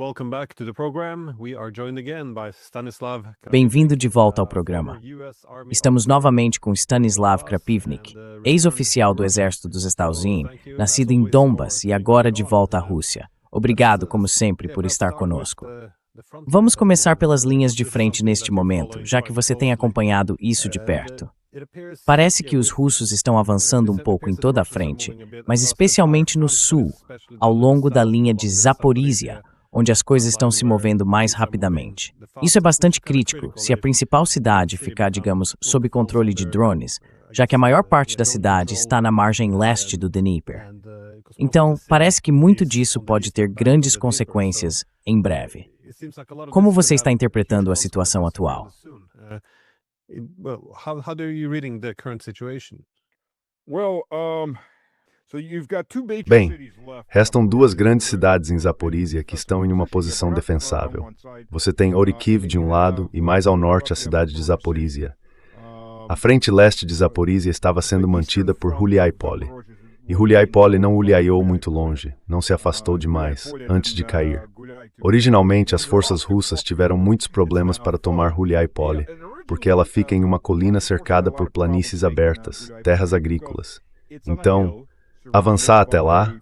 Welcome back to the program. We are joined again by Stanislav. Bem-vindo de volta ao programa. Estamos novamente com Stanislav Krapivnik, ex-oficial do Exército dos Estados Unidos, nascido em Donbas e agora de volta à Rússia. Obrigado, como sempre, por estar conosco. Vamos começar pelas linhas de frente neste momento, já que você tem acompanhado isso de perto. Parece que os russos estão avançando um pouco em toda a frente, mas especialmente no sul, ao longo da linha de Zaporizhia, onde as coisas estão se movendo mais rapidamente. Isso é bastante crítico se a principal cidade ficar, digamos, sob controle de drones, já que a maior parte da cidade está na margem leste do Dnieper. Então, parece que muito disso pode ter grandes consequências em breve. Como você está interpretando a situação atual? How are you reading the current situation? Bem, restam duas grandes cidades em Zaporizhia que estão em uma posição defensável. Você tem Orikhiv de um lado e mais ao norte a cidade de Zaporizhia. A frente leste de Zaporizhia estava sendo mantida por Huliaipole. E Huliaipole não ulhaiou muito longe, não se afastou demais, antes de cair. Originalmente, as forças russas tiveram muitos problemas para tomar Huliaipole, porque ela fica em uma colina cercada por planícies abertas, terras agrícolas. Então, avançar até lá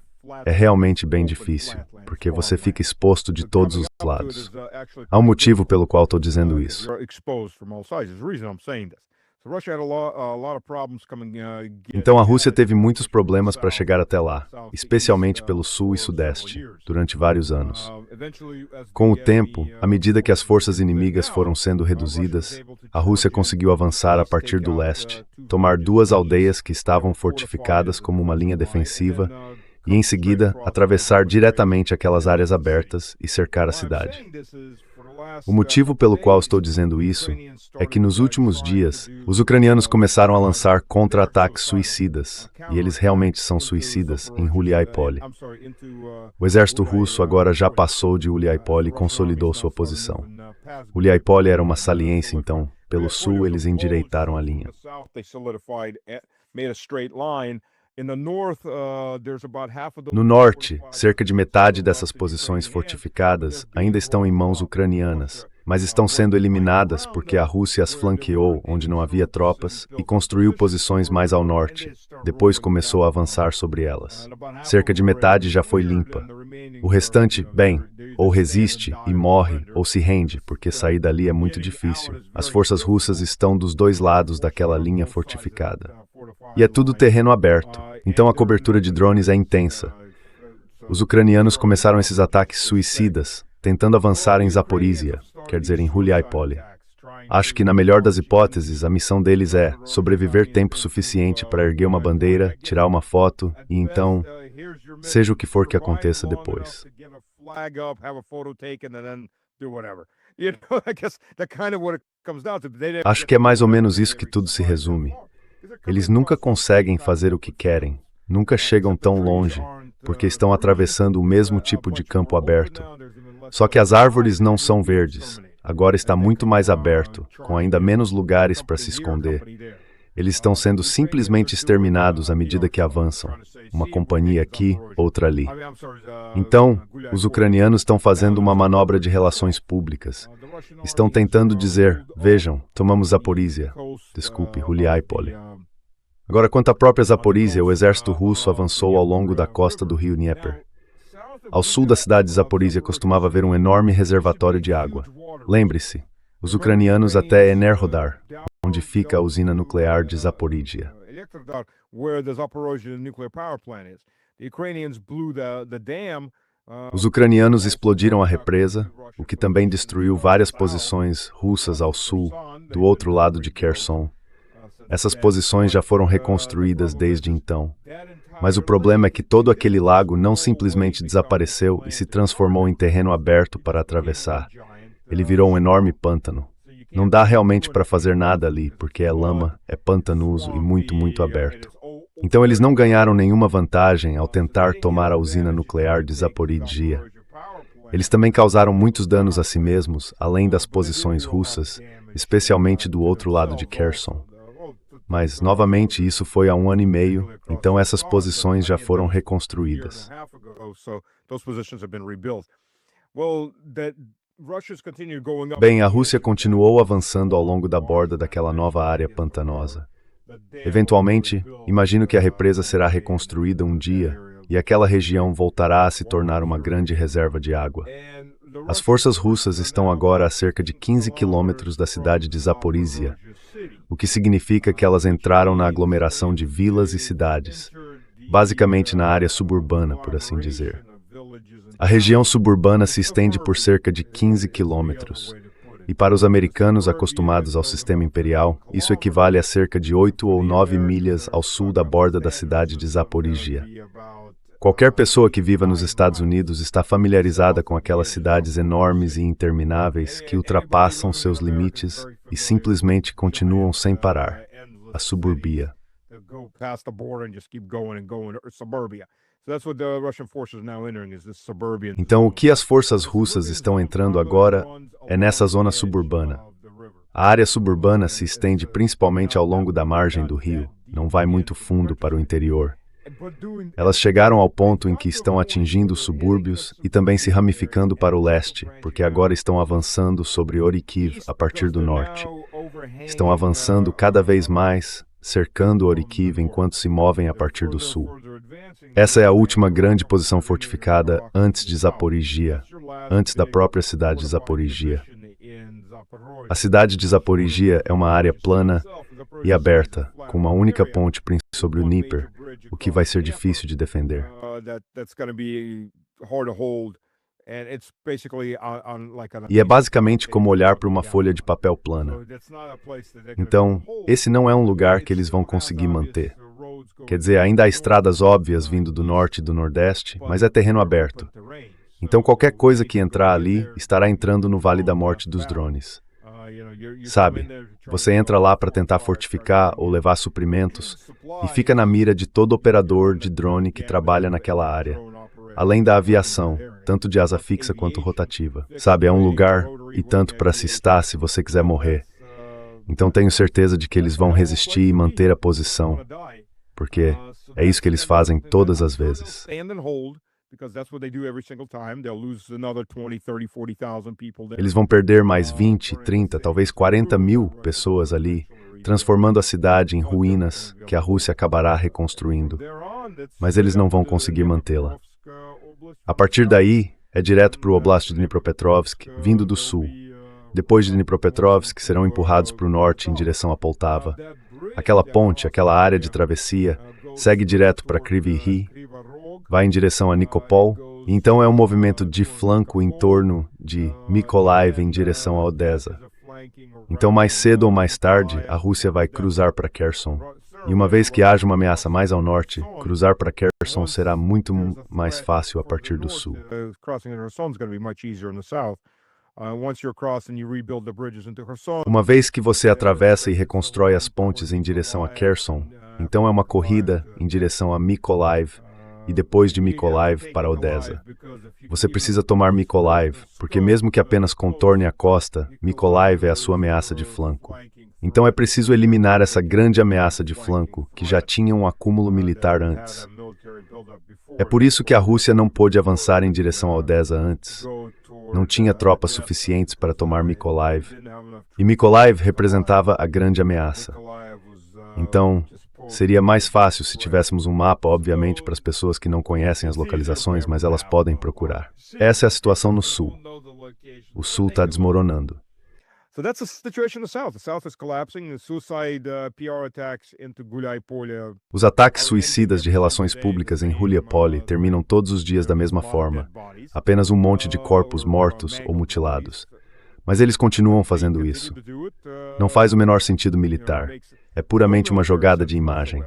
é realmente bem difícil, porque você fica exposto de todos os lados. Há um motivo pelo qual estou dizendo isso. Então a Rússia teve muitos problemas para chegar até lá, especialmente pelo sul e sudeste, durante vários anos. Com o tempo, à medida que as forças inimigas foram sendo reduzidas, a Rússia conseguiu avançar a partir do leste, tomar duas aldeias que estavam fortificadas como uma linha defensiva e, em seguida, atravessar diretamente aquelas áreas abertas e cercar a cidade. O motivo pelo qual estou dizendo isso é que nos últimos dias, os ucranianos começaram a lançar contra-ataques suicidas, e eles realmente são suicidas, em Huliaipole. O exército russo agora já passou de Huliaipole e consolidou sua posição. Huliaipole era uma saliência, então, pelo sul eles endireitaram a linha. No norte, cerca de metade dessas posições fortificadas ainda estão em mãos ucranianas, mas estão sendo eliminadas porque a Rússia as flanqueou onde não havia tropas e construiu posições mais ao norte. Depois começou a avançar sobre elas. Cerca de metade já foi limpa. O restante, bem, ou resiste e morre, ou se rende, porque sair dali é muito difícil. As forças russas estão dos dois lados daquela linha fortificada. E é tudo terreno aberto, então a cobertura de drones é intensa. Os ucranianos começaram esses ataques suicidas, tentando avançar em Zaporizhia, quer dizer, em Huliaipole. Acho que, na melhor das hipóteses, a missão deles é sobreviver tempo suficiente para erguer uma bandeira, tirar uma foto e então, seja o que for que aconteça depois. Acho que é mais ou menos isso que tudo se resume. Eles nunca conseguem fazer o que querem, nunca chegam tão longe, porque estão atravessando o mesmo tipo de campo aberto. Só que as árvores não são verdes, agora está muito mais aberto, com ainda menos lugares para se esconder. Eles estão sendo simplesmente exterminados à medida que avançam, uma companhia aqui, outra ali. Então, os ucranianos estão fazendo uma manobra de relações públicas. Estão tentando dizer, vejam, tomamos Zaporizhia, desculpe, Huliaipole. Agora, quanto à própria Zaporizhia, o exército russo avançou ao longo da costa do rio Dnieper. Ao sul da cidade de Zaporizhia costumava haver um enorme reservatório de água. Lembre-se, os ucranianos até Enerhodar, onde fica a usina nuclear de Zaporizhia. Os ucranianos explodiram a represa, o que também destruiu várias posições russas ao sul, do outro lado de Kherson. Essas posições já foram reconstruídas desde então. Mas o problema é que todo aquele lago não simplesmente desapareceu e se transformou em terreno aberto para atravessar. Ele virou um enorme pântano. Não dá realmente para fazer nada ali, porque é lama, é pantanoso e muito, muito aberto. Então eles não ganharam nenhuma vantagem ao tentar tomar a usina nuclear de Zaporizhia. Eles também causaram muitos danos a si mesmos, além das posições russas, especialmente do outro lado de Kherson. Mas, novamente, isso foi há 1 ano e meio, então essas posições já foram reconstruídas. Bem, a Rússia continuou avançando ao longo da borda daquela nova área pantanosa. Eventualmente, imagino que a represa será reconstruída um dia e aquela região voltará a se tornar uma grande reserva de água. As forças russas estão agora a cerca de 15 quilômetros da cidade de Zaporizhia, o que significa que elas entraram na aglomeração de vilas e cidades, basicamente na área suburbana, por assim dizer. A região suburbana se estende por cerca de 15 quilômetros, e para os americanos acostumados ao sistema imperial, isso equivale a cerca de 8 ou 9 milhas ao sul da borda da cidade de Zaporizhia. Qualquer pessoa que viva nos Estados Unidos está familiarizada com aquelas cidades enormes e intermináveis que ultrapassam seus limites e simplesmente continuam sem parar. A suburbia. Então, o que as forças russas estão entrando agora é nessa zona suburbana. A área suburbana se estende principalmente ao longo da margem do rio, não vai muito fundo para o interior. Elas chegaram ao ponto em que estão atingindo os subúrbios e também se ramificando para o leste, porque agora estão avançando sobre Orikhiv a partir do norte. Estão avançando cada vez mais, cercando Orikhiv enquanto se movem a partir do sul. Essa é a última grande posição fortificada antes de Zaporizhia, antes da própria cidade de Zaporizhia. A cidade de Zaporizhia é uma área plana e aberta, com uma única ponte sobre o Dnieper, o que vai ser difícil de defender. E é basicamente como olhar para uma folha de papel plana. Então, esse não é um lugar que eles vão conseguir manter. Quer dizer, ainda há estradas óbvias vindo do norte e do nordeste, mas é terreno aberto. Então, qualquer coisa que entrar ali estará entrando no Vale da Morte dos drones. Sabe, você entra lá para tentar fortificar ou levar suprimentos e fica na mira de todo operador de drone que trabalha naquela área, além da aviação, tanto de asa fixa quanto rotativa. Sabe, é um lugar e tanto para se estar se você quiser morrer. Então tenho certeza de que eles vão resistir e manter a posição, porque é isso que eles fazem todas as vezes. Eles vão perder mais 20, 30, talvez 40 mil pessoas ali, transformando a cidade em ruínas que a Rússia acabará reconstruindo. Mas eles não vão conseguir mantê-la. A partir daí, é direto para o Oblast de Dnipropetrovsk, vindo do sul. Depois de Dnipropetrovsk, serão empurrados para o norte em direção a Poltava. Aquela ponte, aquela área de travessia, segue direto para Kryvyi Rih, vai em direção a Nikopol, e então é um movimento de flanco em torno de Mykolaiv em direção a Odessa. Então, mais cedo ou mais tarde, a Rússia vai cruzar para Kherson. E uma vez que haja uma ameaça mais ao norte, cruzar para Kherson será muito mais fácil a partir do sul. Uma vez que você atravessa e reconstrói as pontes em direção a Kherson, então é uma corrida em direção a Mykolaiv e depois de Mykolaiv para Odessa. Você precisa tomar Mykolaiv, porque mesmo que apenas contorne a costa, Mykolaiv é a sua ameaça de flanco. Então é preciso eliminar essa grande ameaça de flanco, que já tinha um acúmulo militar antes. É por isso que a Rússia não pôde avançar em direção a Odessa antes. Não tinha tropas suficientes para tomar Mykolaiv. E Mykolaiv representava a grande ameaça. Então, seria mais fácil se tivéssemos um mapa, obviamente, para as pessoas que não conhecem as localizações, mas elas podem procurar. Essa é a situação no sul. O sul está desmoronando. Os ataques suicidas de relações públicas em Guliápole terminam todos os dias da mesma forma, apenas um monte de corpos mortos ou mutilados. Mas eles continuam fazendo isso. Não faz o menor sentido militar. É puramente uma jogada de imagem.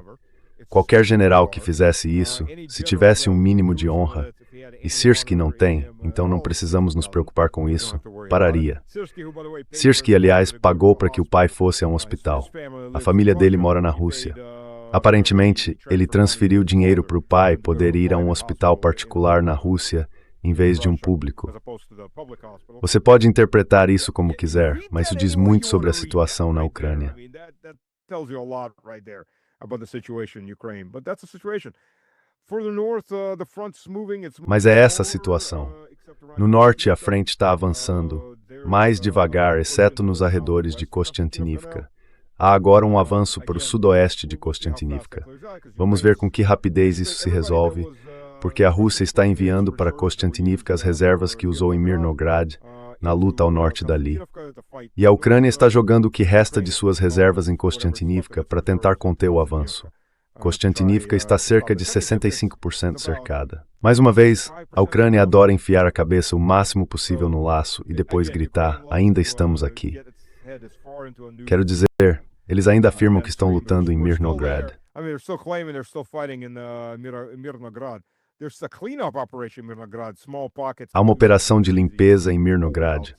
Qualquer general que fizesse isso, se tivesse um mínimo de honra, e Syrskyi não tem, então não precisamos nos preocupar com isso, pararia. Syrskyi, aliás, pagou para que o pai fosse a um hospital. A família dele mora na Rússia. Aparentemente, ele transferiu dinheiro para o pai poder ir a um hospital particular na Rússia em vez de um público. Você pode interpretar isso como quiser, mas isso diz muito sobre a situação na Ucrânia. Mas é essa a situação. No norte, a frente está avançando, mais devagar, exceto nos arredores de Kostiantynivka. Há agora um avanço para o sudoeste de Kostiantynivka. Vamos ver com que rapidez isso se resolve, porque a Rússia está enviando para Kostiantynivka as reservas que usou em Mirnograd, na luta ao norte dali. E a Ucrânia está jogando o que resta de suas reservas em Kostiantynivka para tentar conter o avanço. Kostiantynivka está cerca de 65% cercada. Mais uma vez, a Ucrânia adora enfiar a cabeça o máximo possível no laço e depois gritar, ainda estamos aqui. Quero dizer, eles ainda afirmam que estão lutando em Mirnograd. Há uma operação de limpeza em Mirnograd.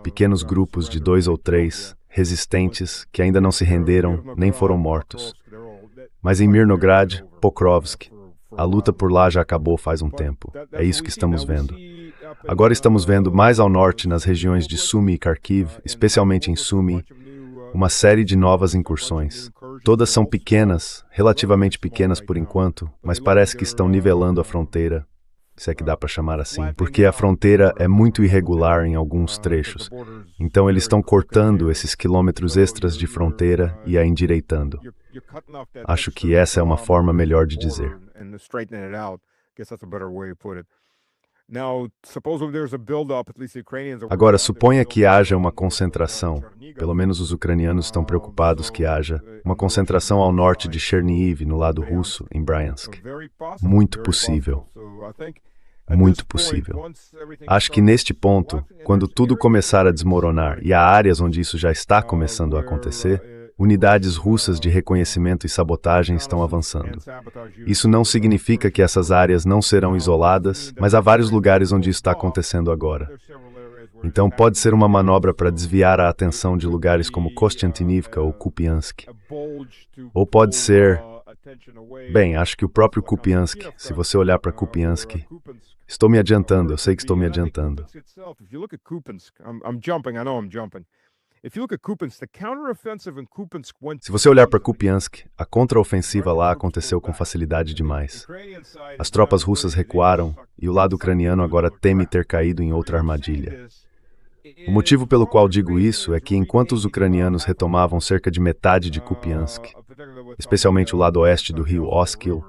Pequenos grupos de 2 ou 3, resistentes, que ainda não se renderam nem foram mortos. Mas em Mirnograd, Pokrovsk, a luta por lá já acabou faz um tempo. É isso que estamos vendo. Agora estamos vendo mais ao norte, nas regiões de Sumy e Kharkiv, especialmente em Sumy, uma série de novas incursões. Todas são pequenas, relativamente pequenas por enquanto, mas parece que estão nivelando a fronteira, se é que dá para chamar assim, porque a fronteira é muito irregular em alguns trechos. Então eles estão cortando esses quilômetros extras de fronteira e a endireitando. Acho que essa é uma forma melhor de dizer. Agora, suponha que haja uma concentração, pelo menos os ucranianos estão preocupados que haja, uma concentração ao norte de Chernihiv, no lado russo, em Bryansk. Muito possível. Muito possível. Acho que neste ponto, quando tudo começar a desmoronar, e há áreas onde isso já está começando a acontecer, unidades russas de reconhecimento e sabotagem estão avançando. Isso não significa que essas áreas não serão isoladas, mas há vários lugares onde isso está acontecendo agora. Então pode ser uma manobra para desviar a atenção de lugares como Kostiantynivka ou Kupiansk. Ou pode ser... Bem, acho que o próprio Kupiansk, se você olhar para Kupiansk... Estou me adiantando, eu sei que estou me adiantando. Se você olhar para Kupiansk, a contraofensiva lá aconteceu com facilidade demais. As tropas russas recuaram e o lado ucraniano agora teme ter caído em outra armadilha. O motivo pelo qual digo isso é que enquanto os ucranianos retomavam cerca de metade de Kupiansk, especialmente o lado oeste do rio Oskil,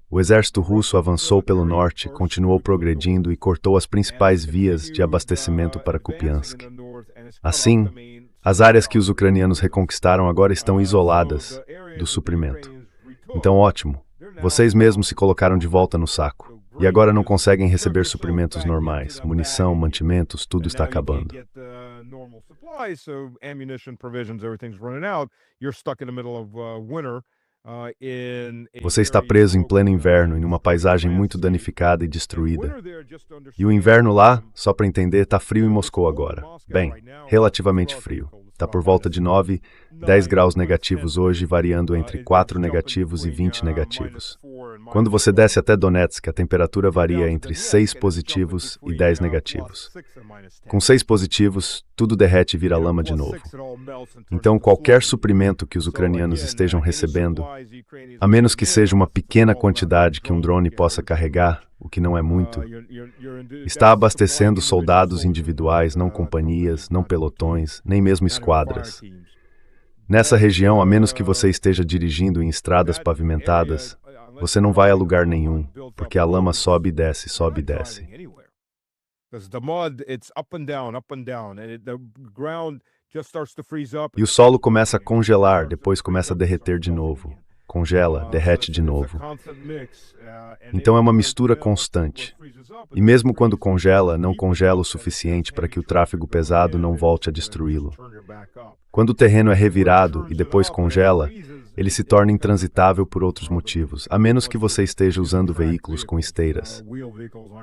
o exército russo avançou pelo norte, continuou progredindo e cortou as principais vias de abastecimento para Kupiansk. Assim, as áreas que os ucranianos reconquistaram agora estão isoladas do suprimento. Então, ótimo. Vocês mesmos se colocaram de volta no saco. E agora não conseguem receber suprimentos normais. Munição, mantimentos, tudo está acabando. Você está preso em pleno inverno, em uma paisagem muito danificada e destruída. E o inverno lá, só para entender, está frio em Moscou agora. Bem, relativamente frio. Está por volta de 9, 10 graus negativos hoje, variando entre 4 negativos e 20 negativos. Quando você desce até Donetsk, a temperatura varia entre 6 positivos e 10 negativos. Com 6 positivos, tudo derrete e vira lama de novo. Então, qualquer suprimento que os ucranianos estejam recebendo, a menos que seja uma pequena quantidade que um drone possa carregar, o que não é muito, está abastecendo soldados individuais, não companhias, não pelotões, nem mesmo esquadras. Nessa região, a menos que você esteja dirigindo em estradas pavimentadas, você não vai a lugar nenhum, porque a lama sobe e desce, sobe e desce. E o solo começa a congelar, depois começa a derreter de novo. Congela, derrete de novo. Então é uma mistura constante. E mesmo quando congela, não congela o suficiente para que o tráfego pesado não volte a destruí-lo. Quando o terreno é revirado e depois congela, ele se torna intransitável por outros motivos, a menos que você esteja usando veículos com esteiras.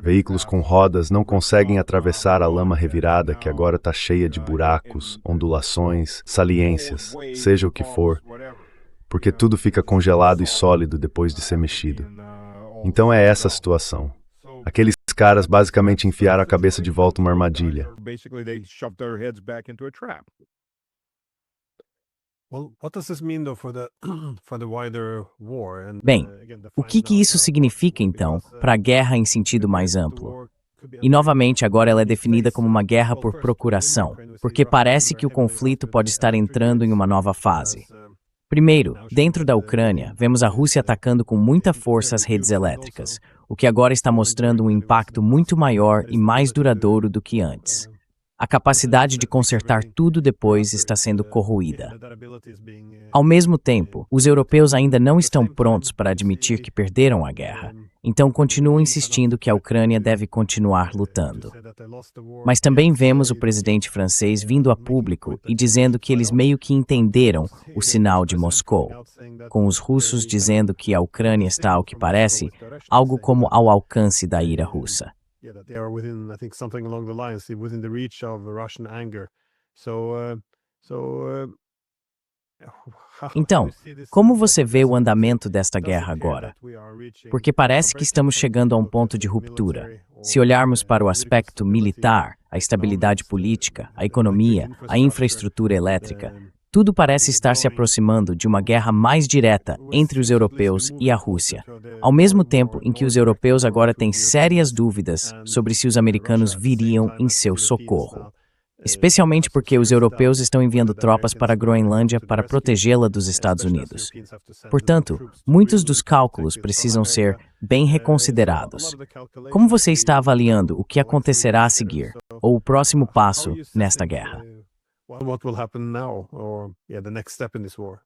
Veículos com rodas não conseguem atravessar a lama revirada que agora está cheia de buracos, ondulações, saliências, seja o que for, porque tudo fica congelado e sólido depois de ser mexido. Então é essa a situação. Aqueles caras basicamente enfiaram a cabeça de volta uma armadilha. Bem, o que isso significa, então, para a guerra em sentido mais amplo? E novamente agora ela é definida como uma guerra por procuração, porque parece que o conflito pode estar entrando em uma nova fase. Primeiro, dentro da Ucrânia, vemos a Rússia atacando com muita força as redes elétricas, o que agora está mostrando um impacto muito maior e mais duradouro do que antes. A capacidade de consertar tudo depois está sendo corroída. Ao mesmo tempo, os europeus ainda não estão prontos para admitir que perderam a guerra, então continuam insistindo que a Ucrânia deve continuar lutando. Mas também vemos o presidente francês vindo a público e dizendo que eles meio que entenderam o sinal de Moscou, com os russos dizendo que a Ucrânia está, ao que parece, algo como ao alcance da ira russa. Yeah, that they are within, I think, something along the lines, within the reach of Russian anger. Então, como você vê o andamento desta guerra agora? Porque parece que estamos chegando a um ponto de ruptura. Se olharmos para o aspecto militar, a estabilidade política, a economia, a infraestrutura elétrica, tudo parece estar se aproximando de uma guerra mais direta entre os europeus e a Rússia, ao mesmo tempo em que os europeus agora têm sérias dúvidas sobre se os americanos viriam em seu socorro. Especialmente porque os europeus estão enviando tropas para a Groenlândia para protegê-la dos Estados Unidos. Portanto, muitos dos cálculos precisam ser bem reconsiderados. Como você está avaliando o que acontecerá a seguir, ou o próximo passo nesta guerra? What will happen now, or the next step in this war?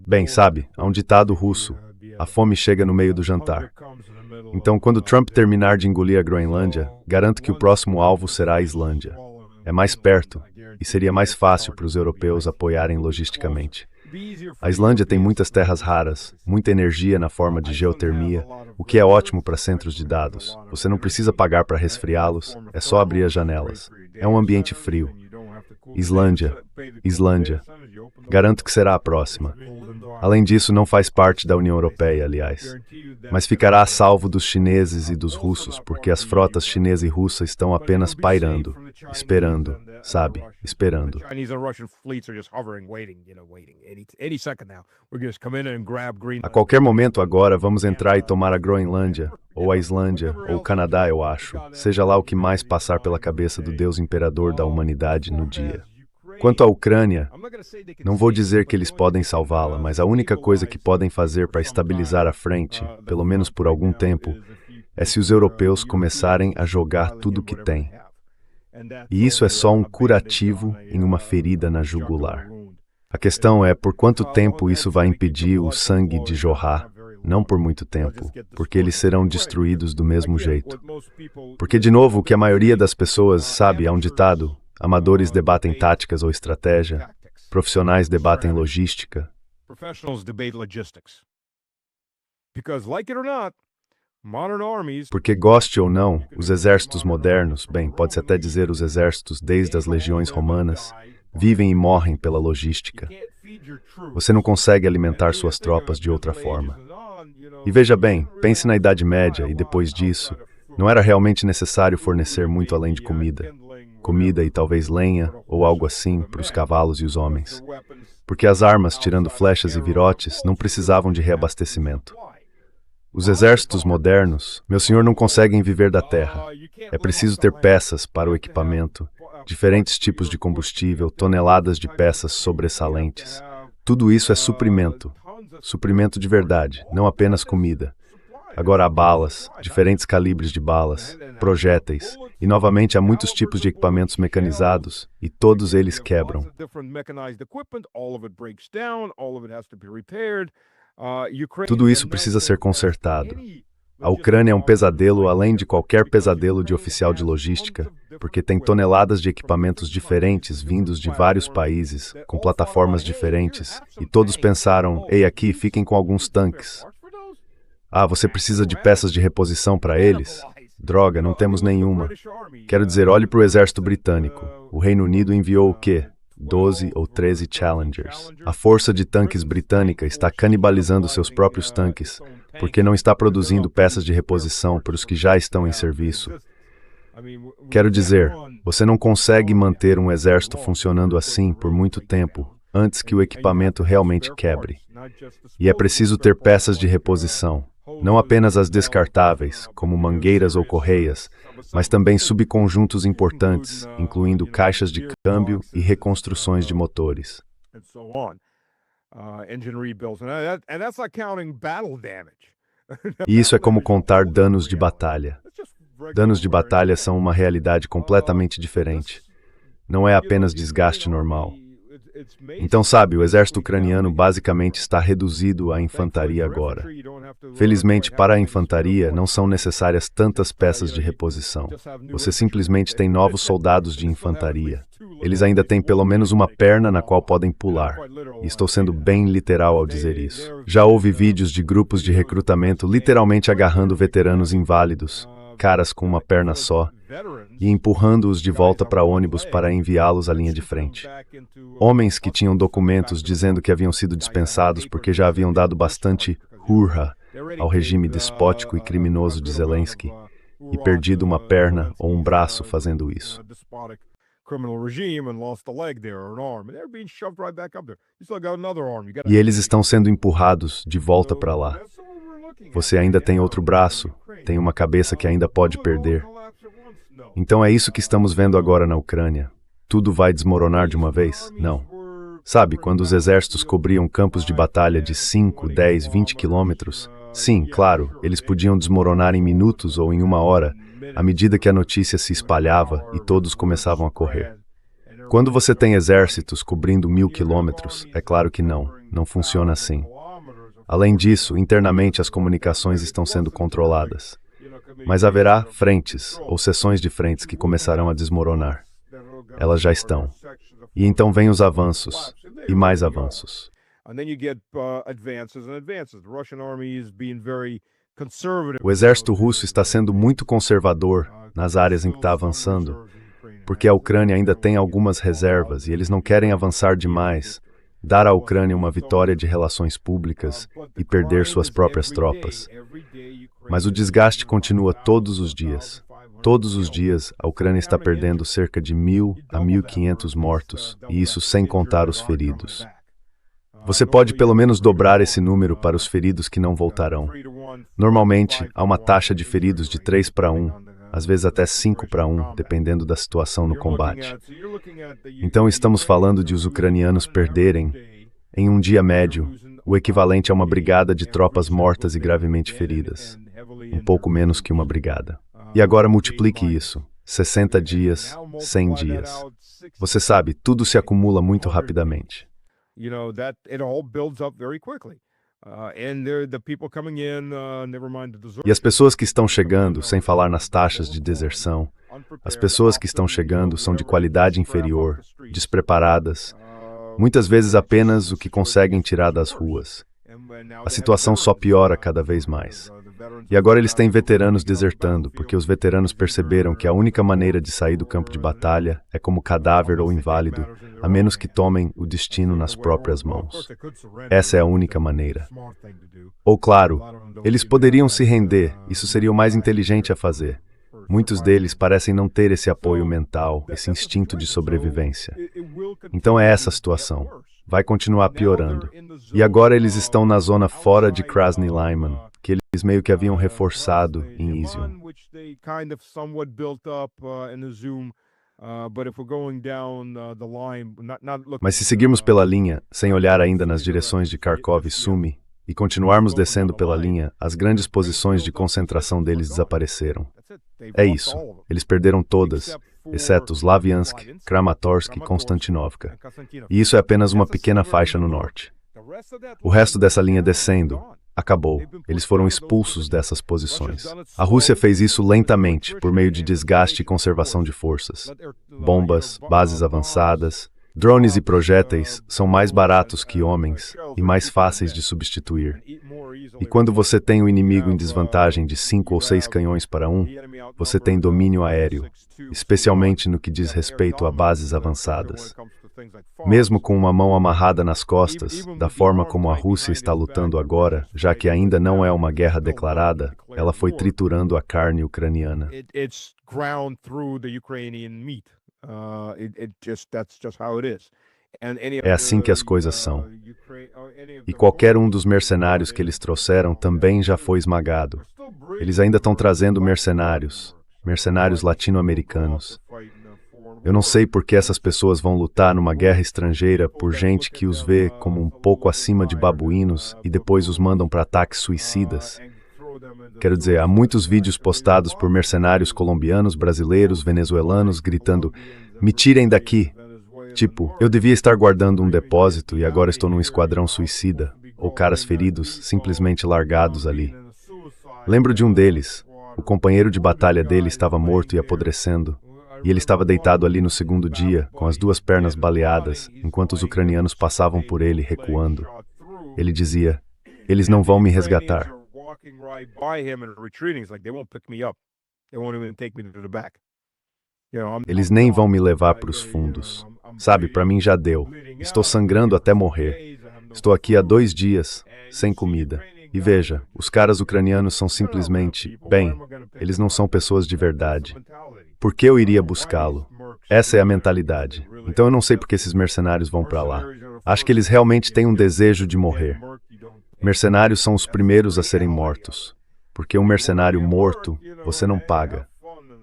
Bem, sabe, há um ditado russo: a fome chega no meio do jantar. Então, quando Trump terminar de engolir a Groenlândia, garanto que o próximo alvo será a Islândia. É mais perto e seria mais fácil para os europeus apoiarem logisticamente. A Islândia tem muitas terras raras, muita energia na forma de geotermia, o que é ótimo para centros de dados. Você não precisa pagar para resfriá-los, é só abrir as janelas. É um ambiente frio. Islândia. Garanto que será a próxima. Além disso, não faz parte da União Europeia, aliás. Mas ficará a salvo dos chineses e dos russos, porque as frotas chinesa e russa estão apenas pairando, esperando, sabe, esperando. A qualquer momento agora, vamos entrar e tomar a Groenlândia, ou a Islândia, ou o Canadá, eu acho, seja lá o que mais passar pela cabeça do Deus imperador da humanidade no dia. Quanto à Ucrânia, não vou dizer que eles podem salvá-la, mas a única coisa que podem fazer para estabilizar a frente, pelo menos por algum tempo, é se os europeus começarem a jogar tudo o que têm. E isso é só um curativo em uma ferida na jugular. A questão é por quanto tempo isso vai impedir o sangue de jorrar. Não por muito tempo, porque eles serão destruídos do mesmo jeito. Porque, de novo, o que a maioria das pessoas sabe é um ditado: amadores debatem táticas ou estratégia, profissionais debatem logística. Porque, goste ou não, os exércitos modernos, bem, pode-se até dizer os exércitos desde as legiões romanas, vivem e morrem pela logística. Você não consegue alimentar suas tropas de outra forma. E veja bem, pense na Idade Média e depois disso, não era realmente necessário fornecer muito além de comida. Comida e talvez lenha, ou algo assim, para os cavalos e os homens. Porque as armas, tirando flechas e virotes, não precisavam de reabastecimento. Os exércitos modernos, meu senhor, não conseguem viver da terra. É preciso ter peças para o equipamento, diferentes tipos de combustível, toneladas de peças sobressalentes. Tudo isso é suprimento. Suprimento de verdade, não apenas comida. Agora há balas, diferentes calibres de balas, projéteis, e novamente há muitos tipos de equipamentos mecanizados, e todos eles quebram. Tudo isso precisa ser consertado. A Ucrânia é um pesadelo além de qualquer pesadelo de oficial de logística, porque tem toneladas de equipamentos diferentes vindos de vários países, com plataformas diferentes, e todos pensaram: ei, aqui, fiquem com alguns tanques. Ah, você precisa de peças de reposição para eles? Droga, não temos nenhuma. Quero dizer, olhe para o exército britânico. O Reino Unido enviou o quê? 12 ou 13 Challengers. A força de tanques britânica está canibalizando seus próprios tanques, porque não está produzindo peças de reposição para os que já estão em serviço. Quero dizer, você não consegue manter um exército funcionando assim por muito tempo, antes que o equipamento realmente quebre. E é preciso ter peças de reposição. Não apenas as descartáveis, como mangueiras ou correias, mas também subconjuntos importantes, incluindo caixas de câmbio e reconstruções de motores. E isso é como contar danos de batalha. Danos de batalha são uma realidade completamente diferente. Não é apenas desgaste normal. Então, sabe, o exército ucraniano basicamente está reduzido à infantaria agora. Felizmente, para a infantaria, não são necessárias tantas peças de reposição. Você simplesmente tem novos soldados de infantaria. Eles ainda têm pelo menos uma perna na qual podem pular. E estou sendo bem literal ao dizer isso. Já houve vídeos de grupos de recrutamento literalmente agarrando veteranos inválidos, caras com uma perna só, e empurrando-os de volta para ônibus para enviá-los à linha de frente. Homens que tinham documentos dizendo que haviam sido dispensados porque já haviam dado bastante hurra ao regime despótico e criminoso de Zelensky e perdido uma perna ou um braço fazendo isso. E eles estão sendo empurrados de volta para lá. Você ainda tem outro braço, tem uma cabeça que ainda pode perder. Então é isso que estamos vendo agora na Ucrânia. Tudo vai desmoronar de uma vez? Não. Sabe, quando os exércitos cobriam campos de batalha de 5, 10, 20 quilômetros, sim, claro, eles podiam desmoronar em minutos ou em uma hora, à medida que a notícia se espalhava e todos começavam a correr. Quando você tem exércitos cobrindo 1000 quilômetros, é claro que não funciona assim. Além disso, internamente as comunicações estão sendo controladas. Mas haverá frentes ou seções de frentes que começarão a desmoronar. Elas já estão. E então vêm os avanços, e mais avanços. O exército russo está sendo muito conservador nas áreas em que está avançando, porque a Ucrânia ainda tem algumas reservas e eles não querem avançar demais, dar à Ucrânia uma vitória de relações públicas e perder suas próprias tropas. Mas o desgaste continua todos os dias. Todos os dias, a Ucrânia está perdendo cerca de 1000 a 1500 mortos, e isso sem contar os feridos. Você pode pelo menos dobrar esse número para os feridos que não voltarão. Normalmente, há uma taxa de feridos de 3 para 1, às vezes até 5 para 1, dependendo da situação no combate. Então estamos falando de os ucranianos perderem, em um dia médio, o equivalente a uma brigada de tropas mortas e gravemente feridas. Um pouco menos que uma brigada. E agora multiplique isso. 60 dias, 100 dias. Você sabe, tudo se acumula muito rapidamente. E as pessoas que estão chegando, sem falar nas taxas de deserção, as pessoas que estão chegando são de qualidade inferior, despreparadas, muitas vezes apenas o que conseguem tirar das ruas. A situação só piora cada vez mais. E agora eles têm veteranos desertando, porque os veteranos perceberam que a única maneira de sair do campo de batalha é como cadáver ou inválido, a menos que tomem o destino nas próprias mãos. Essa é a única maneira. Ou claro, eles poderiam se render, isso seria o mais inteligente a fazer. Muitos deles parecem não ter esse apoio mental, esse instinto de sobrevivência. Então é essa a situação. Vai continuar piorando. E agora eles estão na zona fora de Krasny Liman, que eles meio que haviam reforçado em Izium. Mas se seguirmos pela linha, sem olhar ainda nas direções de Kharkov e Sumy, e continuarmos descendo pela linha, as grandes posições de concentração deles desapareceram. É isso. Eles perderam todas, exceto Slaviansk, Kramatorsk e Konstantinovka. E isso é apenas uma pequena faixa no norte. O resto dessa linha descendo acabou. Eles foram expulsos dessas posições. A Rússia fez isso lentamente, por meio de desgaste e conservação de forças. Bombas, bases avançadas, drones e projéteis são mais baratos que homens e mais fáceis de substituir. E quando você tem o inimigo em desvantagem de 5 ou 6 canhões para 1, você tem domínio aéreo, especialmente no que diz respeito a bases avançadas. Mesmo com uma mão amarrada nas costas, da forma como a Rússia está lutando agora, já que ainda não é uma guerra declarada, ela foi triturando a carne ucraniana. É assim que as coisas são. E qualquer um dos mercenários que eles trouxeram também já foi esmagado. Eles ainda estão trazendo mercenários latino-americanos. Eu não sei por que essas pessoas vão lutar numa guerra estrangeira por gente que os vê como um pouco acima de babuínos e depois os mandam para ataques suicidas. Quero dizer, há muitos vídeos postados por mercenários colombianos, brasileiros, venezuelanos, gritando: "Me tirem daqui!" Tipo, eu devia estar guardando um depósito e agora estou num esquadrão suicida, ou caras feridos, simplesmente largados ali. Lembro de um deles. O companheiro de batalha dele estava morto e apodrecendo, e ele estava deitado ali no segundo dia, com as duas pernas baleadas, enquanto os ucranianos passavam por ele, recuando. Ele dizia: "Eles não vão me resgatar." Eles nem vão me levar para os fundos. Sabe, para mim já deu. Estou sangrando até morrer. Estou aqui há 2 dias, sem comida. E veja, os caras ucranianos são simplesmente, bem, eles não são pessoas de verdade. Por que eu iria buscá-lo? Essa é a mentalidade. Então eu não sei por que esses mercenários vão para lá. Acho que eles realmente têm um desejo de morrer. Mercenários são os primeiros a serem mortos. Porque um mercenário morto, você não paga.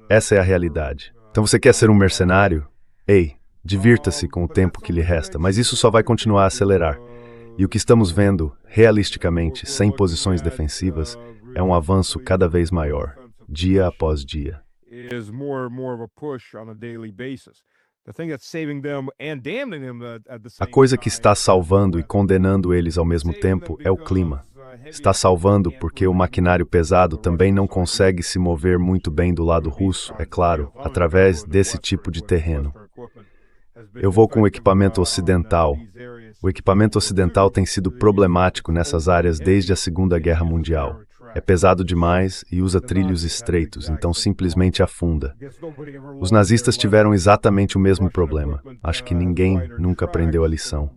Essa é a realidade. Então você quer ser um mercenário? Ei, divirta-se com o tempo que lhe resta, mas isso só vai continuar a acelerar. E o que estamos vendo, realisticamente, sem posições defensivas, é um avanço cada vez maior, dia após dia. A coisa que está salvando e condenando eles ao mesmo tempo é o clima. Está salvando porque o maquinário pesado também não consegue se mover muito bem do lado russo, é claro, através desse tipo de terreno. Eu vou com o equipamento ocidental. O equipamento ocidental tem sido problemático nessas áreas desde a Segunda Guerra Mundial. É pesado demais e usa trilhos estreitos, então simplesmente afunda. Os nazistas tiveram exatamente o mesmo problema. Acho que ninguém nunca aprendeu a lição.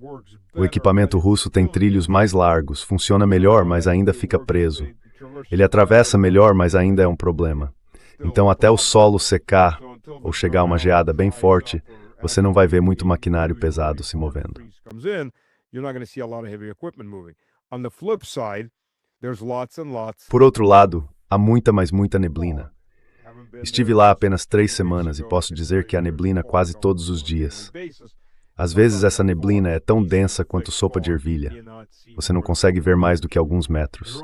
O equipamento russo tem trilhos mais largos, funciona melhor, mas ainda fica preso. Ele atravessa melhor, mas ainda é um problema. Então, até o solo secar ou chegar a uma geada bem forte, você não vai ver muito maquinário pesado se movendo. Por outro lado, há muita, mas muita neblina. Estive lá apenas 3 semanas e posso dizer que há neblina quase todos os dias. Às vezes essa neblina é tão densa quanto sopa de ervilha. Você não consegue ver mais do que alguns metros.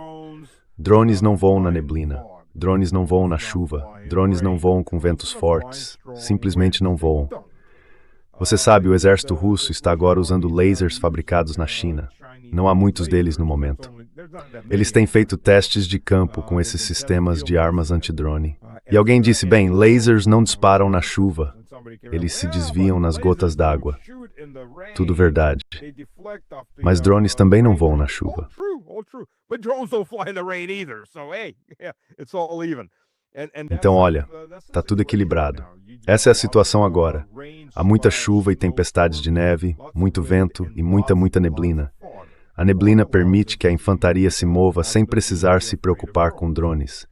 Drones não voam na neblina. Drones não voam na chuva. Drones não voam com ventos fortes. Simplesmente não voam. Você sabe, o exército russo está agora usando lasers fabricados na China. Não há muitos deles no momento. Eles têm feito testes de campo com esses sistemas de armas antidrone. E alguém disse, bem, lasers não disparam na chuva. Eles se desviam nas gotas d'água. Tudo verdade. Mas drones também não voam na chuva. Então, olha, está tudo equilibrado. Essa é a situação agora. Há muita chuva e tempestades de neve, muito vento e muita neblina. A neblina permite que a infantaria se mova sem precisar se preocupar com drones.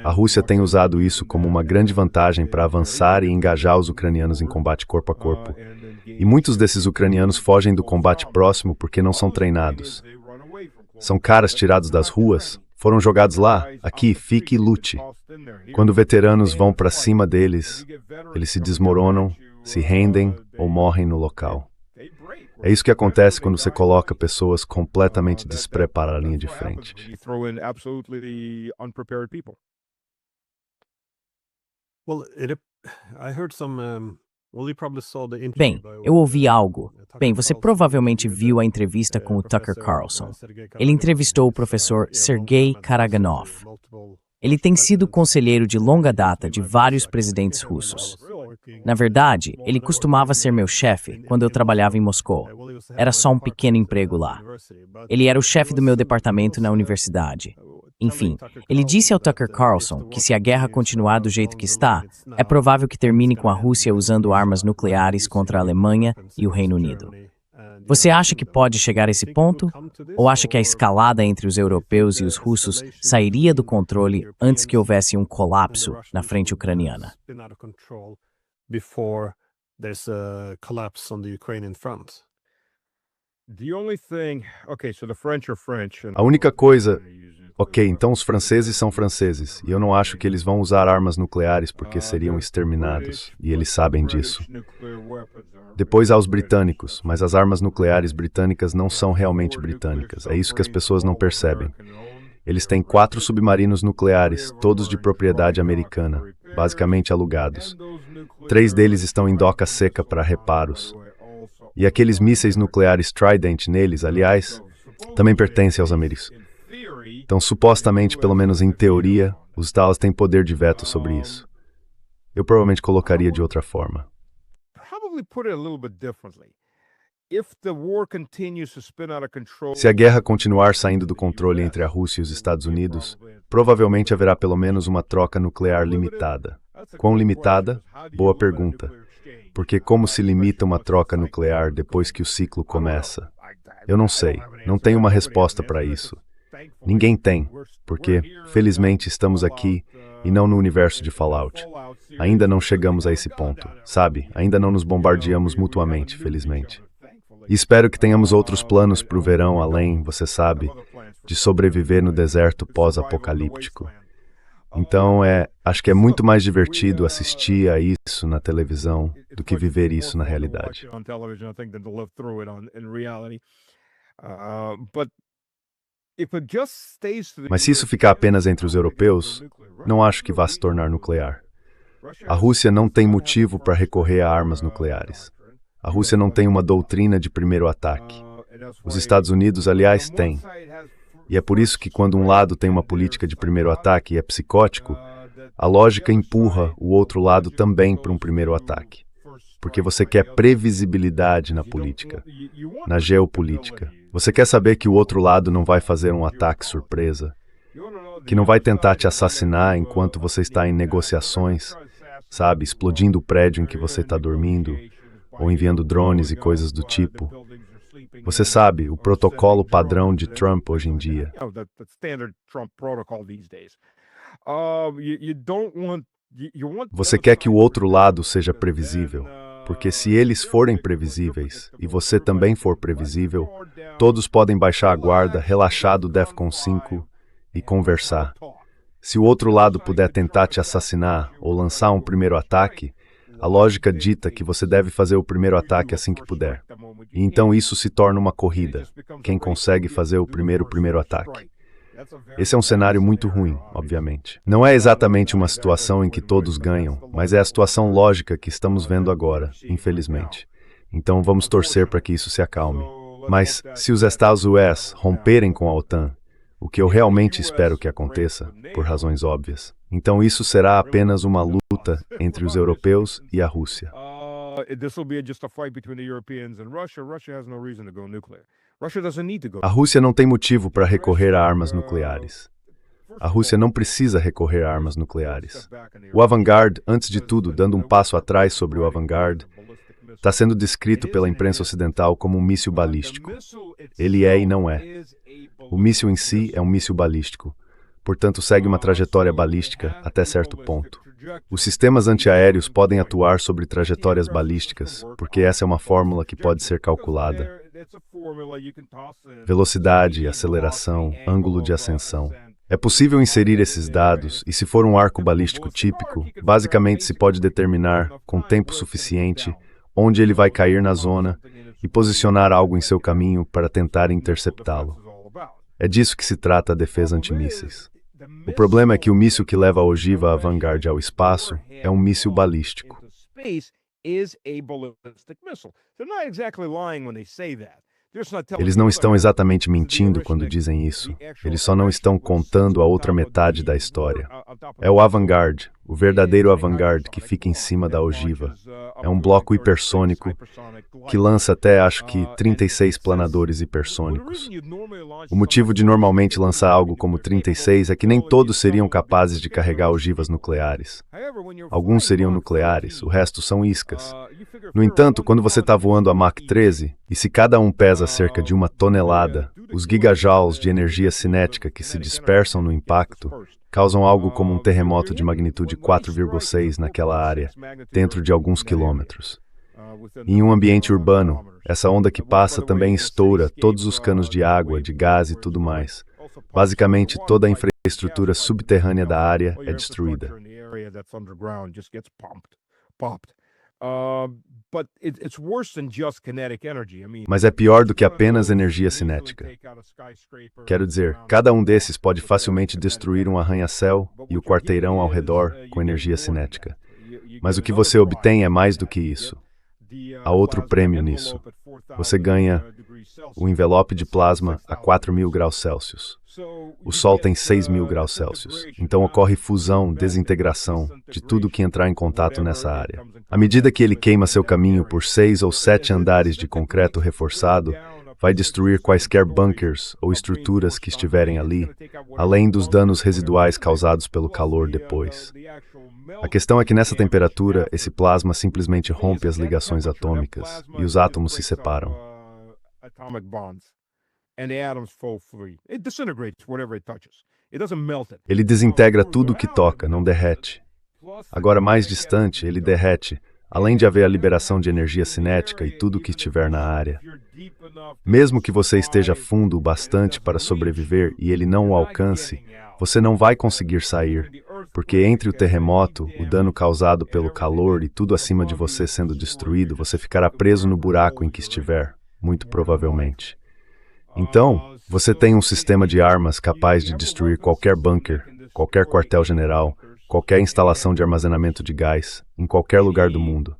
A Rússia tem usado isso como uma grande vantagem para avançar e engajar os ucranianos em combate corpo a corpo. E muitos desses ucranianos fogem do combate próximo porque não são treinados. São caras tirados das ruas, foram jogados lá, aqui, fique e lute. Quando veteranos vão para cima deles, eles se desmoronam, se rendem ou morrem no local. É isso que acontece quando você coloca pessoas completamente despreparadas na linha de frente. Bem, eu ouvi algo. Bem, você provavelmente viu a entrevista com o Tucker Carlson. Ele entrevistou o professor Sergei Karaganov. Ele tem sido conselheiro de longa data de vários presidentes russos. Na verdade, ele costumava ser meu chefe quando eu trabalhava em Moscou. Era só um pequeno emprego lá. Ele era o chefe do meu departamento na universidade. Enfim, ele disse ao Tucker Carlson que se a guerra continuar do jeito que está, é provável que termine com a Rússia usando armas nucleares contra a Alemanha e o Reino Unido. Você acha que pode chegar a esse ponto? Ou acha que a escalada entre os europeus e os russos sairia do controle antes que houvesse um colapso na frente ucraniana? A única coisa... Ok, então os franceses são franceses, e eu não acho que eles vão usar armas nucleares porque seriam exterminados, e eles sabem disso. Depois há os britânicos, mas as armas nucleares britânicas não são realmente britânicas, é isso que as pessoas não percebem. Eles têm 4 submarinos nucleares, todos de propriedade americana, basicamente alugados. 3 deles estão em doca seca para reparos. E aqueles mísseis nucleares Trident neles, aliás, também pertencem aos americanos. Então, supostamente, pelo menos em teoria, os Estados têm poder de veto sobre isso. Eu provavelmente colocaria de outra forma. Se a guerra continuar saindo do controle entre a Rússia e os Estados Unidos, provavelmente haverá pelo menos uma troca nuclear limitada. Quão limitada? Boa pergunta. Porque como se limita uma troca nuclear depois que o ciclo começa? Eu não sei, não tenho uma resposta para isso. Ninguém tem, porque, felizmente, estamos aqui e não no universo de Fallout. Ainda não chegamos a esse ponto, sabe? Ainda não nos bombardeamos mutuamente, felizmente. E espero que tenhamos outros planos para o verão além, você sabe, de sobreviver no deserto pós-apocalíptico. Então, acho que é muito mais divertido assistir a isso na televisão do que viver isso na realidade. Mas se isso ficar apenas entre os europeus, não acho que vá se tornar nuclear. A Rússia não tem motivo para recorrer a armas nucleares. A Rússia não tem uma doutrina de primeiro ataque. Os Estados Unidos, aliás, têm. E é por isso que quando um lado tem uma política de primeiro ataque e é psicótico, a lógica empurra o outro lado também para um primeiro ataque. Porque você quer previsibilidade na política, na geopolítica. Você quer saber que o outro lado não vai fazer um ataque surpresa, que não vai tentar te assassinar enquanto você está em negociações, sabe, explodindo o prédio em que você está dormindo, ou enviando drones e coisas do tipo. Você sabe, o protocolo padrão de Trump hoje em dia. Você quer que o outro lado seja previsível, porque se eles forem previsíveis e você também for previsível, todos podem baixar a guarda, relaxar do DEFCON 5 e conversar. Se o outro lado puder tentar te assassinar ou lançar um primeiro ataque, a lógica dita que você deve fazer o primeiro ataque assim que puder. E então isso se torna uma corrida. Quem consegue fazer o primeiro ataque. Esse é um cenário muito ruim, obviamente. Não é exatamente uma situação em que todos ganham, mas é a situação lógica que estamos vendo agora, infelizmente. Então vamos torcer para que isso se acalme. Mas se os Estados Unidos romperem com a OTAN, o que eu realmente espero que aconteça, por razões óbvias, então isso será apenas uma luta entre os europeus e a Rússia. A Rússia não tem motivo para recorrer a armas nucleares. A Rússia não precisa recorrer a armas nucleares. O Avangard, antes de tudo, dando um passo atrás sobre o Avangard, está sendo descrito pela imprensa ocidental como um míssil balístico. Ele é e não é. O míssil em si é um míssil balístico, portanto segue uma trajetória balística até certo ponto. Os sistemas antiaéreos podem atuar sobre trajetórias balísticas, porque essa é uma fórmula que pode ser calculada. Velocidade, aceleração, ângulo de ascensão. É possível inserir esses dados e, se for um arco balístico típico, basicamente se pode determinar, com tempo suficiente, onde ele vai cair na zona e posicionar algo em seu caminho para tentar interceptá-lo. É disso que se trata a defesa antimísseis. O problema é que o míssil que leva a ogiva Avangard ao espaço é um míssil balístico. Eles não estão exatamente mentindo quando dizem isso. Eles só não estão contando a outra metade da história. É o Avangard, o verdadeiro Avangard que fica em cima da ogiva. É um bloco hipersônico que lança até, acho que, 36 planadores hipersônicos. O motivo de normalmente lançar algo como 36 é que nem todos seriam capazes de carregar ogivas nucleares. Alguns seriam nucleares, o resto são iscas. No entanto, quando você está voando a Mach 13, e se cada um pesa cerca de 1 tonelada, os gigajoules de energia cinética que se dispersam no impacto causam algo como um terremoto de magnitude 4,6 naquela área, dentro de alguns quilômetros. Em um ambiente urbano, essa onda que passa também estoura todos os canos de água, de gás e tudo mais. Basicamente, toda a infraestrutura subterrânea da área é destruída. Mas é pior do que apenas energia cinética. Quero dizer, cada um desses pode facilmente destruir um arranha-céu e o quarteirão ao redor com energia cinética. Mas o que você obtém é mais do que isso. Há outro prêmio nisso. Você ganha o envelope de plasma a 4.000 graus Celsius. O Sol tem 6.000 graus Celsius. Então ocorre fusão, desintegração de tudo que entrar em contato nessa área. À medida que ele queima seu caminho por 6 ou 7 andares de concreto reforçado, vai destruir quaisquer bunkers ou estruturas que estiverem ali, além dos danos residuais causados pelo calor depois. A questão é que nessa temperatura, esse plasma simplesmente rompe as ligações atômicas e os átomos se separam. Ele desintegra tudo o que toca, não derrete. Agora, mais distante, ele derrete, além de haver a liberação de energia cinética e tudo o que estiver na área. Mesmo que você esteja fundo o bastante para sobreviver e ele não o alcance, você não vai conseguir sair, porque entre o terremoto, o dano causado pelo calor e tudo acima de você sendo destruído, você ficará preso no buraco em que estiver, muito provavelmente. Então, você tem um sistema de armas capaz de destruir qualquer bunker, qualquer quartel-general, qualquer instalação de armazenamento de gás, em qualquer lugar do mundo.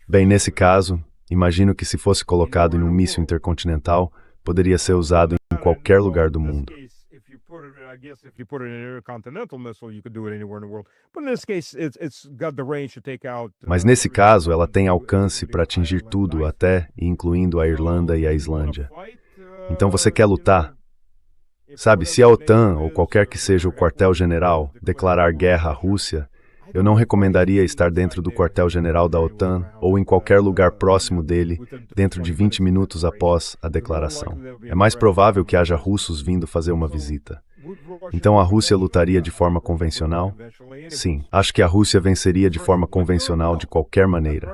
Bem, nesse caso, imagino que se fosse colocado em um míssil intercontinental, poderia ser usado em qualquer lugar do mundo. Mas nesse caso, ela tem alcance para atingir tudo, até e incluindo a Irlanda e a Islândia. Então você quer lutar? Sabe, se a OTAN, ou qualquer que seja o quartel-general, declarar guerra à Rússia, eu não recomendaria estar dentro do quartel-general da OTAN ou em qualquer lugar próximo dele dentro de 20 minutos após a declaração. É mais provável que haja russos vindo fazer uma visita. Então a Rússia lutaria de forma convencional? Sim, acho que a Rússia venceria de forma convencional de qualquer maneira.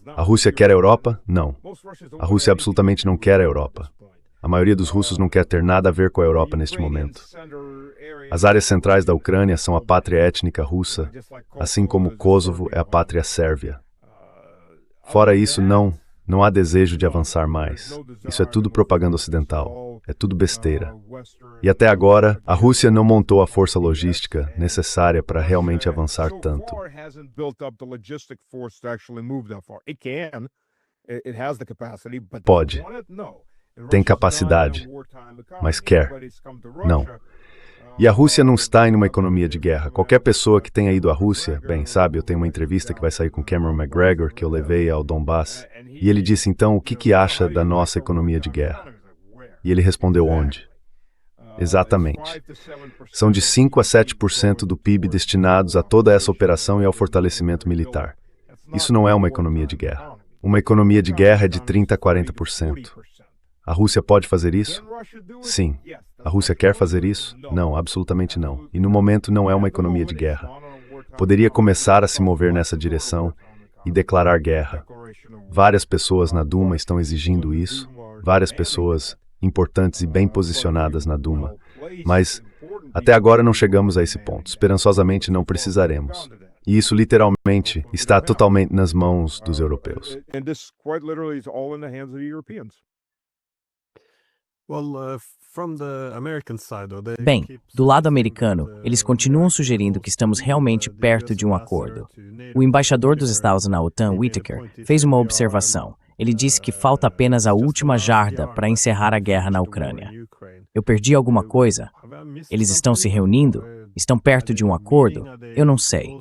A Rússia quer a Europa? Não. A Rússia absolutamente não quer a Europa. A maioria dos russos não quer ter nada a ver com a Europa neste momento. As áreas centrais da Ucrânia são a pátria étnica russa, assim como Kosovo é a pátria sérvia. Fora isso, não há desejo de avançar mais. Isso é tudo propaganda ocidental. É tudo besteira. E até agora, a Rússia não montou a força logística necessária para realmente avançar tanto. Pode. Tem capacidade, mas quer. Não. E a Rússia não está em uma economia de guerra. Qualquer pessoa que tenha ido à Rússia, bem, sabe, eu tenho uma entrevista que vai sair com Cameron McGregor, que eu levei ao Donbass, e ele disse, então, o que acha da nossa economia de guerra? E ele respondeu onde? Exatamente. São de 5 a 7% do PIB destinados a toda essa operação e ao fortalecimento militar. Isso não é uma economia de guerra. Uma economia de guerra é de 30 a 40%. A Rússia pode fazer isso? Sim. A Rússia quer fazer isso? Não, absolutamente não. E no momento não é uma economia de guerra. Poderia começar a se mover nessa direção e declarar guerra. Várias pessoas na Duma estão exigindo isso, várias pessoas importantes e bem posicionadas na Duma. Mas até agora não chegamos a esse ponto. Esperançosamente não precisaremos. E isso literalmente está totalmente nas mãos dos europeus. Bem, do lado americano, eles continuam sugerindo que estamos realmente perto de um acordo. O embaixador dos Estados na OTAN, Whitaker, fez uma observação. Ele disse que falta apenas a última jarda para encerrar a guerra na Ucrânia. Eu perdi alguma coisa? Eles estão se reunindo? Estão perto de um acordo? Eu não sei.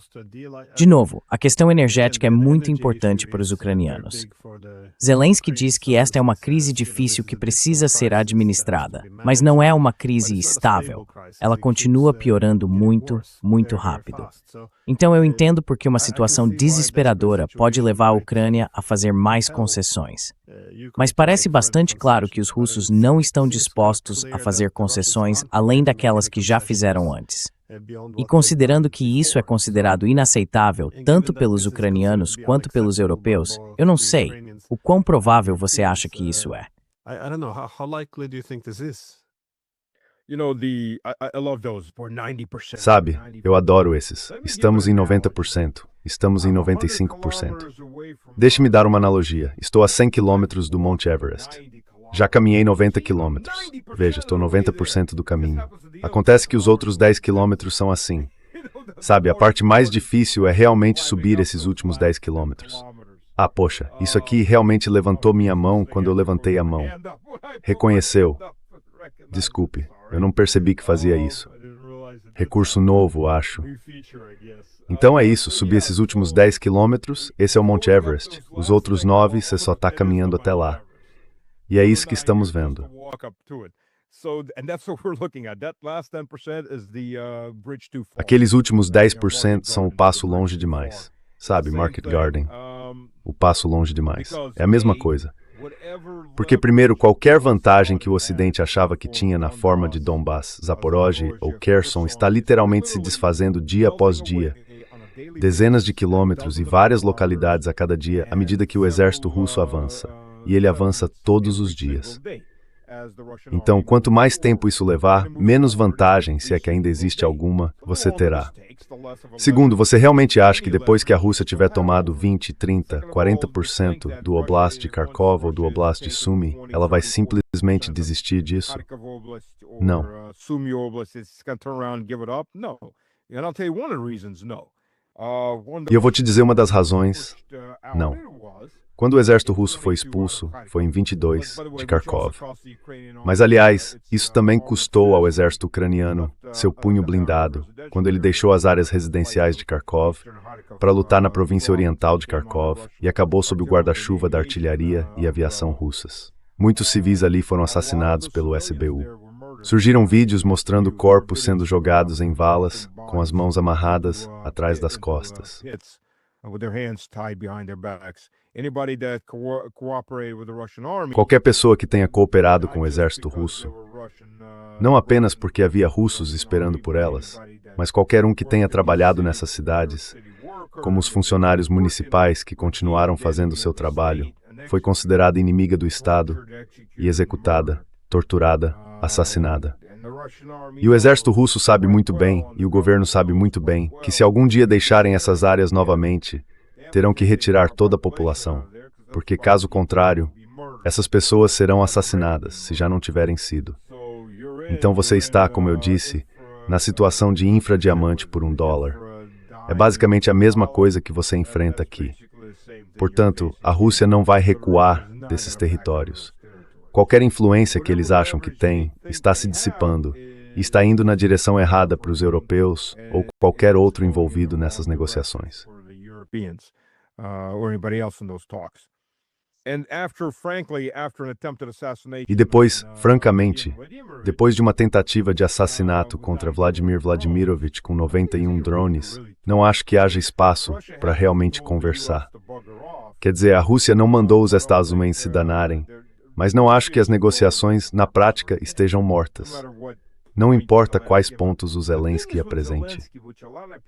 De novo, a questão energética é muito importante para os ucranianos. Zelensky diz que esta é uma crise difícil que precisa ser administrada, mas não é uma crise estável. Ela continua piorando muito, muito rápido. Então eu entendo porque uma situação desesperadora pode levar a Ucrânia a fazer mais concessões. Mas parece bastante claro que os russos não estão dispostos a fazer concessões além daquelas que já fizeram antes. E considerando que isso é considerado inaceitável tanto pelos ucranianos quanto pelos europeus, eu não sei o quão provável você acha que isso é. I don't know. How likely do you think this is? You know, I love those for 90%. Sabe, eu adoro esses. Estamos em 90%. Estamos em 95%. Deixe-me dar uma analogia. Estou a 100 quilômetros do Monte Everest. Já caminhei 90 quilômetros. Veja, estou 90% do caminho. Acontece que os outros 10 quilômetros são assim. Sabe, a parte mais difícil é realmente subir esses últimos 10 quilômetros. Ah, poxa, isso aqui realmente levantou minha mão quando eu levantei a mão. Reconheceu. Desculpe, eu não percebi que fazia isso. Recurso novo, acho. Então é isso, subi esses últimos 10 quilômetros, esse é o Monte Everest. Os outros 9, você só está caminhando até lá. E é isso que estamos vendo. Aqueles últimos 10% são o passo longe demais. Sabe, Market Garden. O passo longe demais. É a mesma coisa. Porque, primeiro, qualquer vantagem que o Ocidente achava que tinha na forma de Donbass, Zaporozhye ou Kherson está literalmente se desfazendo dia após dia. Dezenas de quilômetros e várias localidades a cada dia, à medida que o exército russo avança. E ele avança todos os dias. Então, quanto mais tempo isso levar, menos vantagem, se é que ainda existe alguma, você terá. Segundo, você realmente acha que depois que a Rússia tiver tomado 20, 30, 40% do Oblast de Kharkov ou do Oblast de Sumy, ela vai simplesmente desistir disso? Não. E eu vou te dizer uma das razões. Não. Quando o exército russo foi expulso, foi em 22, de Kharkov. Mas, aliás, isso também custou ao exército ucraniano seu punho blindado, quando ele deixou as áreas residenciais de Kharkov para lutar na província oriental de Kharkov e acabou sob o guarda-chuva da artilharia e aviação russas. Muitos civis ali foram assassinados pelo SBU. Surgiram vídeos mostrando corpos sendo jogados em valas, com as mãos amarradas atrás das costas. Qualquer pessoa que tenha cooperado com o exército russo, não apenas porque havia russos esperando por elas, mas qualquer um que tenha trabalhado nessas cidades, como os funcionários municipais que continuaram fazendo seu trabalho, foi considerada inimiga do Estado e executada, torturada, assassinada. E o exército russo sabe muito bem, e o governo sabe muito bem, que se algum dia deixarem essas áreas novamente, terão que retirar toda a população, porque caso contrário, essas pessoas serão assassinadas, se já não tiverem sido. Então você está, como eu disse, na situação de infradiamante por $1. É basicamente a mesma coisa que você enfrenta aqui. Portanto, a Rússia não vai recuar desses territórios. Qualquer influência que eles acham que tem está se dissipando e está indo na direção errada para os europeus ou qualquer outro envolvido nessas negociações. E depois, francamente, depois de uma tentativa de assassinato contra Vladimir Vladimirovich com 91 drones, não acho que haja espaço para realmente conversar. Quer dizer, a Rússia não mandou os Estados Unidos se danarem, mas não acho que as negociações, na prática, estejam mortas. Não importa quais pontos o Zelensky apresente.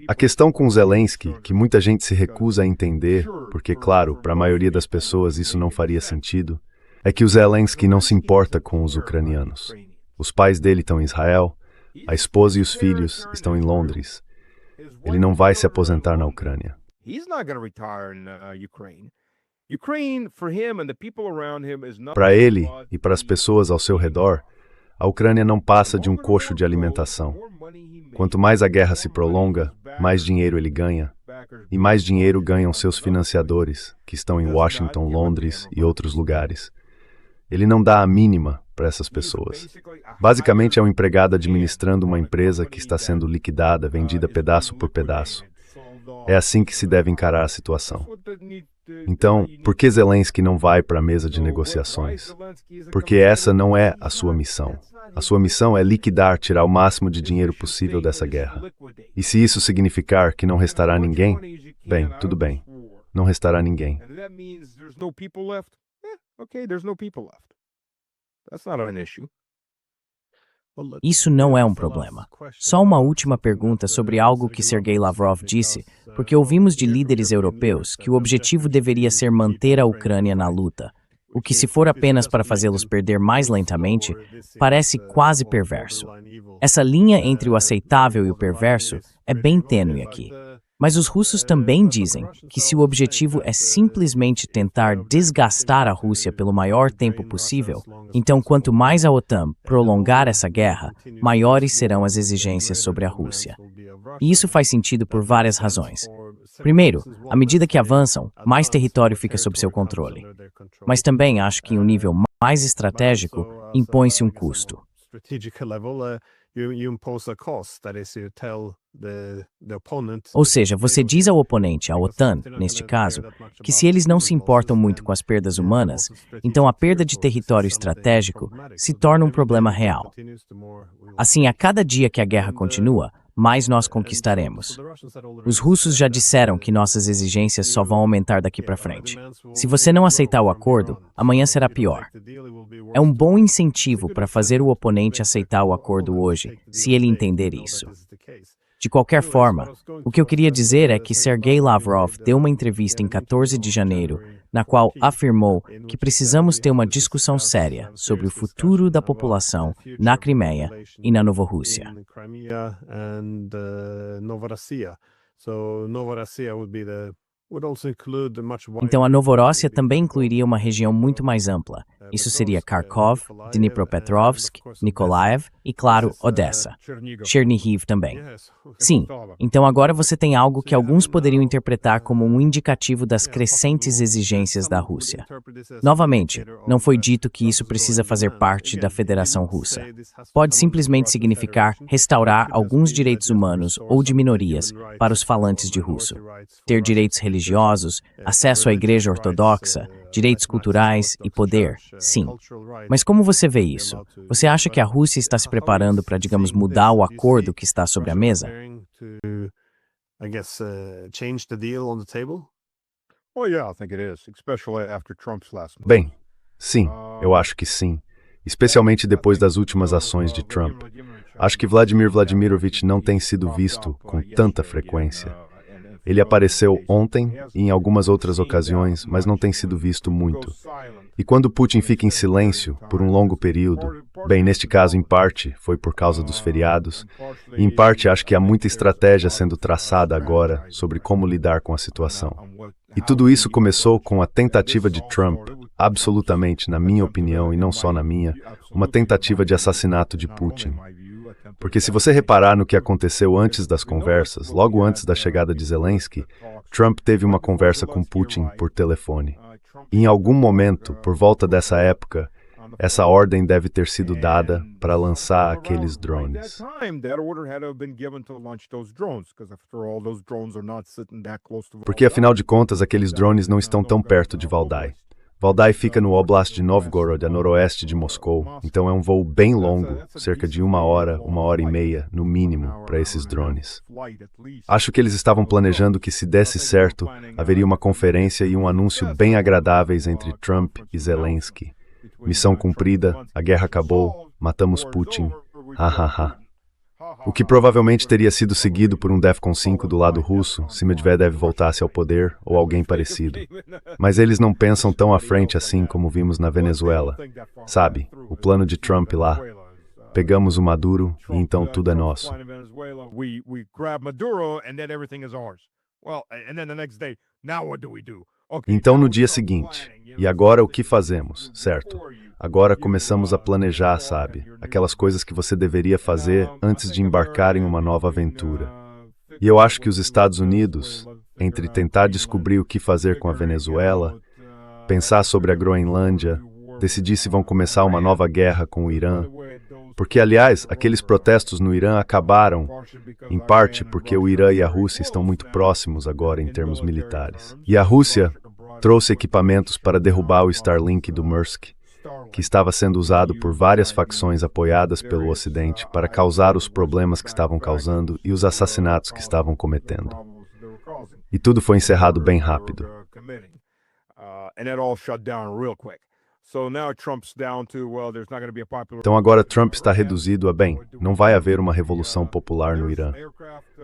A questão com o Zelensky, que muita gente se recusa a entender, porque, claro, para a maioria das pessoas isso não faria sentido, é que o Zelensky não se importa com os ucranianos. Os pais dele estão em Israel, a esposa e os filhos estão em Londres. Ele não vai se aposentar na Ucrânia. Para ele e para as pessoas ao seu redor, a Ucrânia não passa de um coxo de alimentação. Quanto mais a guerra se prolonga, mais dinheiro ele ganha. E mais dinheiro ganham seus financiadores, que estão em Washington, Londres e outros lugares. Ele não dá a mínima para essas pessoas. Basicamente é um empregado administrando uma empresa que está sendo liquidada, vendida pedaço por pedaço. É assim que se deve encarar a situação. Então, por que Zelensky não vai para a mesa de negociações? Porque essa não é a sua missão. A sua missão é liquidar, tirar o máximo de dinheiro possível dessa guerra. E se isso significar que não restará ninguém, bem, tudo bem. Não restará ninguém. Isso não é um problema. Só uma última pergunta sobre algo que Sergei Lavrov disse, porque ouvimos de líderes europeus que o objetivo deveria ser manter a Ucrânia na luta, o que, se for apenas para fazê-los perder mais lentamente, parece quase perverso. Essa linha entre o aceitável e o perverso é bem tênue aqui. Mas os russos também dizem que se o objetivo é simplesmente tentar desgastar a Rússia pelo maior tempo possível, então quanto mais a OTAN prolongar essa guerra, maiores serão as exigências sobre a Rússia. E isso faz sentido por várias razões. Primeiro, à medida que avançam, mais território fica sob seu controle. Mas também acho que em um nível mais estratégico, impõe-se um custo. Ou seja, você diz ao oponente, à OTAN, neste caso, que se eles não se importam muito com as perdas humanas, então a perda de território estratégico se torna um problema real. Assim, a cada dia que a guerra continua, mais nós conquistaremos. Os russos já disseram que nossas exigências só vão aumentar daqui para frente. Se você não aceitar o acordo, amanhã será pior. É um bom incentivo para fazer o oponente aceitar o acordo hoje, se ele entender isso. De qualquer forma, o que eu queria dizer é que Sergei Lavrov deu uma entrevista em 14 de janeiro, na qual afirmou que precisamos ter uma discussão séria sobre o futuro da população na Crimeia e na Novorússia. Então a Novorossia também incluiria uma região muito mais ampla. Isso seria Kharkov, Dnipropetrovsk, Nikolaev e, claro, Odessa. Chernihiv também. Sim, então agora você tem algo que alguns poderiam interpretar como um indicativo das crescentes exigências da Rússia. Novamente, não foi dito que isso precisa fazer parte da Federação Russa. Pode simplesmente significar restaurar alguns direitos humanos ou de minorias para os falantes de russo. Ter direitos religiosos, acesso à Igreja Ortodoxa, direitos culturais e poder, sim. Mas como você vê isso? Você acha que a Rússia está se preparando para, digamos, mudar o acordo que está sobre a mesa? Bem, sim, eu acho que sim. Especialmente depois das últimas ações de Trump. Acho que Vladimir Vladimirovich não tem sido visto com tanta frequência. Ele apareceu ontem e em algumas outras ocasiões, mas não tem sido visto muito. E quando Putin fica em silêncio por um longo período, bem, neste caso, em parte, foi por causa dos feriados, e em parte acho que há muita estratégia sendo traçada agora sobre como lidar com a situação. E tudo isso começou com a tentativa de Trump, absolutamente, na minha opinião, e não só na minha, uma tentativa de assassinato de Putin. Porque se você reparar no que aconteceu antes das conversas, logo antes da chegada de Zelensky, Trump teve uma conversa com Putin por telefone. E em algum momento, por volta dessa época, essa ordem deve ter sido dada para lançar aqueles drones. Porque, afinal de contas, aqueles drones não estão tão perto de Valdai. Valdai fica no Oblast de Novgorod, a noroeste de Moscou, então é um voo bem longo, cerca de 1 hora e meia, no mínimo, para esses drones. Acho que eles estavam planejando que, se desse certo, haveria uma conferência e um anúncio bem agradáveis entre Trump e Zelensky. Missão cumprida, a guerra acabou, matamos Putin, hahaha. O que provavelmente teria sido seguido por um DEFCON 5 do lado russo, se Medvedev voltasse ao poder ou alguém parecido. Mas eles não pensam tão à frente assim como vimos na Venezuela. Sabe, o plano de Trump lá. Pegamos o Maduro e então tudo é nosso. Então no dia seguinte, e agora o que fazemos, certo? Agora começamos a planejar, sabe? Aquelas coisas que você deveria fazer antes de embarcar em uma nova aventura. E eu acho que os Estados Unidos, entre tentar descobrir o que fazer com a Venezuela, pensar sobre a Groenlândia, decidir se vão começar uma nova guerra com o Irã, Porque, aliás, aqueles protestos no Irã acabaram, em parte porque o Irã e a Rússia estão muito próximos agora em termos militares. E a Rússia trouxe equipamentos para derrubar o Starlink do Maersk, que estava sendo usado por várias facções apoiadas pelo Ocidente para causar os problemas que estavam causando e os assassinatos que estavam cometendo. E tudo foi encerrado bem rápido. Então agora Trump está reduzido a bem, não vai haver uma revolução popular no Irã.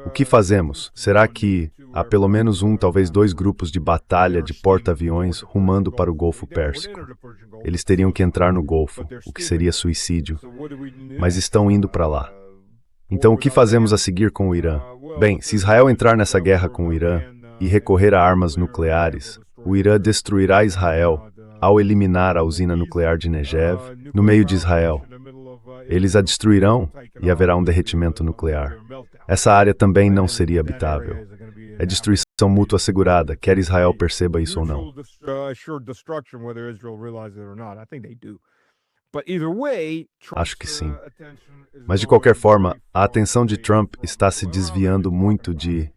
O que fazemos? Será que há pelo menos talvez dois grupos de batalha de porta-aviões rumando para o Golfo Pérsico? Eles teriam que entrar no Golfo, o que seria suicídio, mas estão indo para lá. Então o que fazemos a seguir com o Irã? Bem, se Israel entrar nessa guerra com o Irã e recorrer a armas nucleares, o Irã destruirá Israel ao eliminar a usina nuclear de Negev, no meio de Israel. Eles a destruirão e haverá um derretimento nuclear. Essa área também não seria habitável. É destruição mútua assegurada, quer Israel perceba isso ou não. Acho que sim. Mas de qualquer forma, a atenção de Trump está se desviando muito de...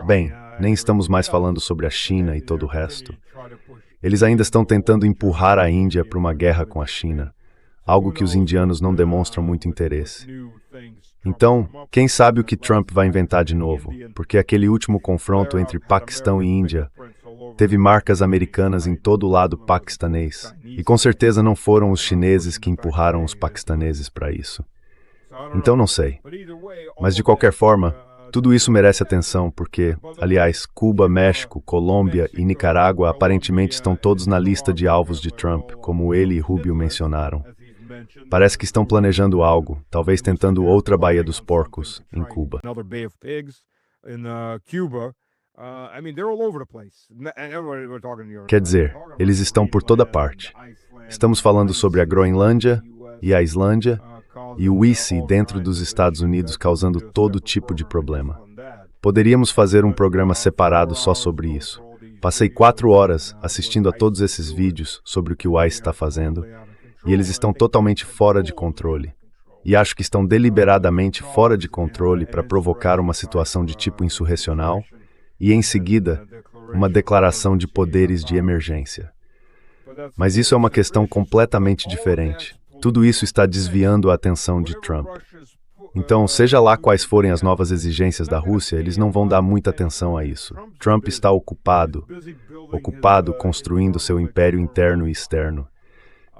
Bem, nem estamos mais falando sobre a China e todo o resto. Eles ainda estão tentando empurrar a Índia para uma guerra com a China, algo que os indianos não demonstram muito interesse. Então, quem sabe o que Trump vai inventar de novo, porque aquele último confronto entre Paquistão e Índia teve marcas americanas em todo o lado paquistanês, e com certeza não foram os chineses que empurraram os paquistaneses para isso. Então não sei. Mas de qualquer forma, tudo isso merece atenção porque, aliás, Cuba, México, Colômbia e Nicarágua aparentemente estão todos na lista de alvos de Trump, como ele e Rubio mencionaram. Parece que estão planejando algo, talvez tentando outra Baía dos Porcos, em Cuba. Quer dizer, eles estão por toda parte. Estamos falando sobre a Groenlândia e a Islândia, e o ICI dentro dos Estados Unidos causando todo tipo de problema. Poderíamos fazer um programa separado só sobre isso. Passei 4 horas assistindo a todos esses vídeos sobre o que o ICE está fazendo, e eles estão totalmente fora de controle. E acho que estão deliberadamente fora de controle para provocar uma situação de tipo insurrecional e, em seguida, uma declaração de poderes de emergência. Mas isso é uma questão completamente diferente. Tudo isso está desviando a atenção de Trump. Então, seja lá quais forem as novas exigências da Rússia, eles não vão dar muita atenção a isso. Trump está ocupado construindo seu império interno e externo.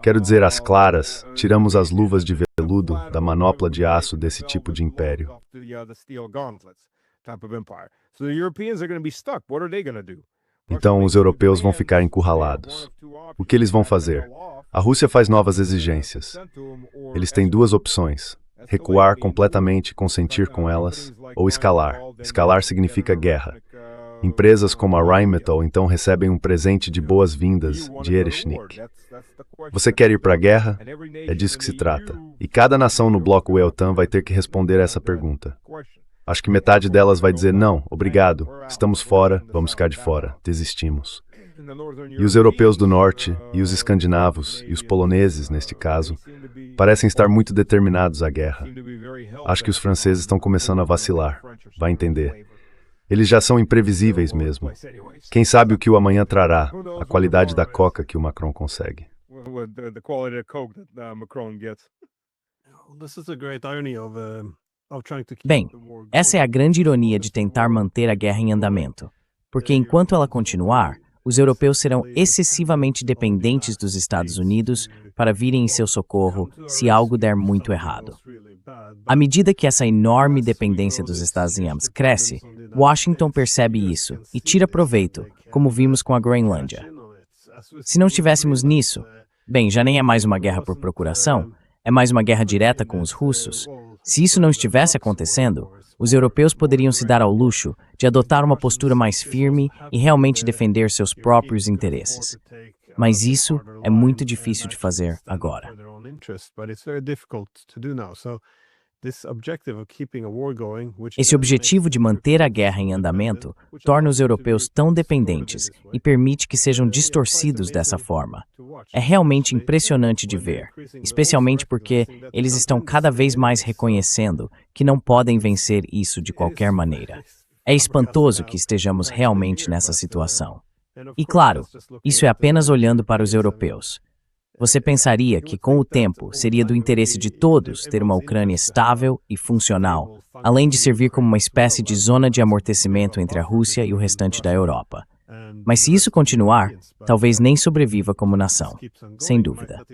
Quero dizer às claras, tiramos as luvas de veludo da manopla de aço desse tipo de império. Então, os europeus vão ficar encurralados. O que eles vão fazer? A Rússia faz novas exigências. Eles têm 2 opções: recuar completamente e consentir com elas, ou escalar. Escalar significa guerra. Empresas como a Rheinmetall então recebem um presente de boas-vindas de Erechnik. Você quer ir para a guerra? É disso que se trata. E cada nação no bloco OTAN vai ter que responder essa pergunta. Acho que metade delas vai dizer não, obrigado, estamos fora, vamos ficar de fora, desistimos. E os europeus do norte, e os escandinavos, e os poloneses, neste caso, parecem estar muito determinados à guerra. Acho que os franceses estão começando a vacilar, vai entender. Eles já são imprevisíveis mesmo. Quem sabe o que o amanhã trará, a qualidade da coca que o Macron consegue. Bem, essa é a grande ironia de tentar manter a guerra em andamento. Porque enquanto ela continuar, os europeus serão excessivamente dependentes dos Estados Unidos para virem em seu socorro se algo der muito errado. À medida que essa enorme dependência dos Estados Unidos cresce, Washington percebe isso e tira proveito, como vimos com a Groenlândia. Se não estivéssemos nisso, bem, já nem é mais uma guerra por procuração, é mais uma guerra direta com os russos. Se isso não estivesse acontecendo, os europeus poderiam se dar ao luxo de adotar uma postura mais firme e realmente defender seus próprios interesses. Mas isso é muito difícil de fazer agora. Esse objetivo de manter a guerra em andamento torna os europeus tão dependentes e permite que sejam distorcidos dessa forma. É realmente impressionante de ver, especialmente porque eles estão cada vez mais reconhecendo que não podem vencer isso de qualquer maneira. É espantoso que estejamos realmente nessa situação. E claro, isso é apenas olhando para os europeus. Você pensaria que, com o tempo, seria do interesse de todos ter uma Ucrânia estável e funcional, além de servir como uma espécie de zona de amortecimento entre a Rússia e o restante da Europa. Mas se isso continuar, talvez nem sobreviva como nação, sem dúvida.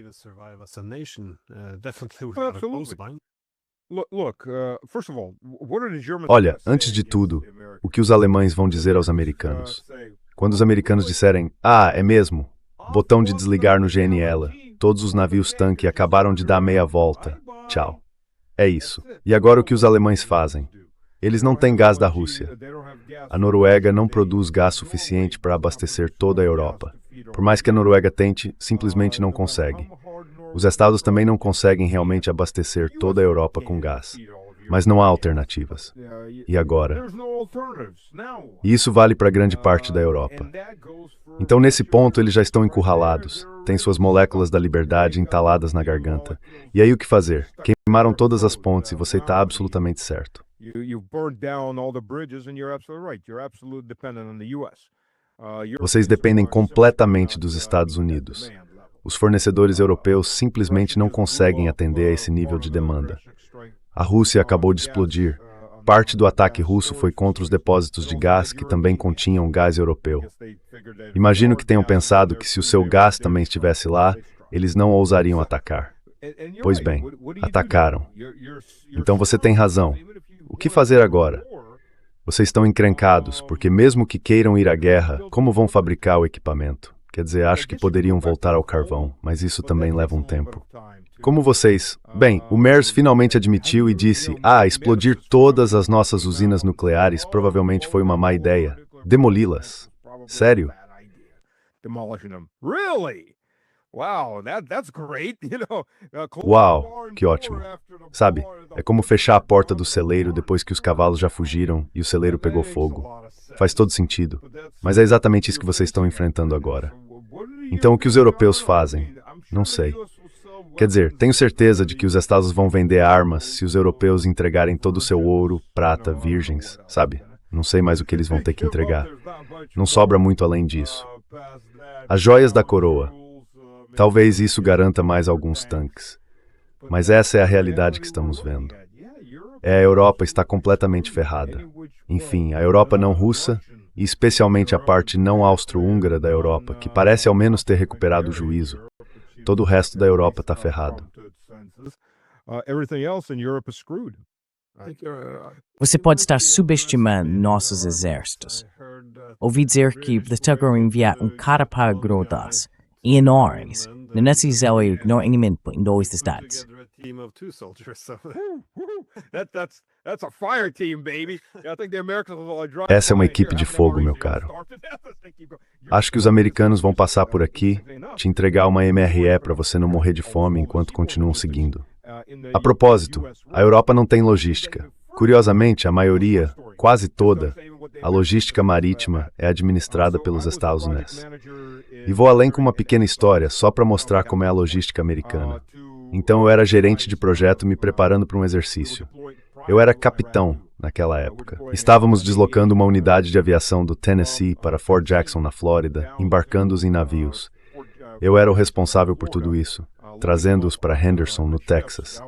Olha, antes de tudo, o que os alemães vão dizer aos americanos? Quando os americanos disserem, é mesmo? Botão de desligar no GNL, todos os navios-tanque acabaram de dar meia volta. Tchau. É isso. E agora o que os alemães fazem? Eles não têm gás da Rússia. A Noruega não produz gás suficiente para abastecer toda a Europa. Por mais que a Noruega tente, simplesmente não consegue. Os estados também não conseguem realmente abastecer toda a Europa com gás. Mas não há alternativas. E agora? E isso vale para grande parte da Europa. Então, nesse ponto, eles já estão encurralados, têm suas moléculas da liberdade entaladas na garganta. E aí o que fazer? Queimaram todas as pontes e você está absolutamente certo. Vocês dependem completamente dos Estados Unidos. Os fornecedores europeus simplesmente não conseguem atender a esse nível de demanda. A Rússia acabou de explodir. Parte do ataque russo foi contra os depósitos de gás que também continham gás europeu. Imagino que tenham pensado que se o seu gás também estivesse lá, eles não ousariam atacar. Pois bem, atacaram. Então você tem razão. O que fazer agora? Vocês estão encrencados, porque mesmo que queiram ir à guerra, como vão fabricar o equipamento? Quer dizer, acho que poderiam voltar ao carvão, mas isso também leva um tempo. Como vocês... Bem, o Merz finalmente admitiu e disse, explodir todas as nossas usinas nucleares provavelmente foi uma má ideia. Demoli-las. Sério? Uau, que ótimo. Sabe, é como fechar a porta do celeiro depois que os cavalos já fugiram e o celeiro pegou fogo. Faz todo sentido. Mas é exatamente isso que vocês estão enfrentando agora. Então o que os europeus fazem? Não sei. Quer dizer, tenho certeza de que os estados vão vender armas se os europeus entregarem todo o seu ouro, prata, virgens, sabe? Não sei mais o que eles vão ter que entregar. Não sobra muito além disso. As joias da coroa. Talvez isso garanta mais alguns tanques. Mas essa é a realidade que estamos vendo. A Europa está completamente ferrada. Enfim, a Europa não russa, e especialmente a parte não austro-húngara da Europa, que parece ao menos ter recuperado o juízo. Todo o resto da Europa está ferrado. Você pode estar subestimando nossos exércitos. Ouvi dizer que Portugal enviar cara para Grodas e enormes, necessidade em dois estados. Essa é uma equipe de fogo, meu caro. Acho que os americanos vão passar por aqui, te entregar uma MRE para você não morrer de fome enquanto continuam seguindo. A propósito, a Europa não tem logística. Curiosamente, a maioria, quase toda, a logística marítima é administrada pelos Estados Unidos. E vou além com uma pequena história, só para mostrar como é a logística americana. Então eu era gerente de projeto me preparando para um exercício. Eu era capitão naquela época. Estávamos deslocando uma unidade de aviação do Tennessee para Fort Jackson, na Flórida, embarcando-os em navios. Eu era o responsável por tudo isso, trazendo-os para Henderson, no Texas.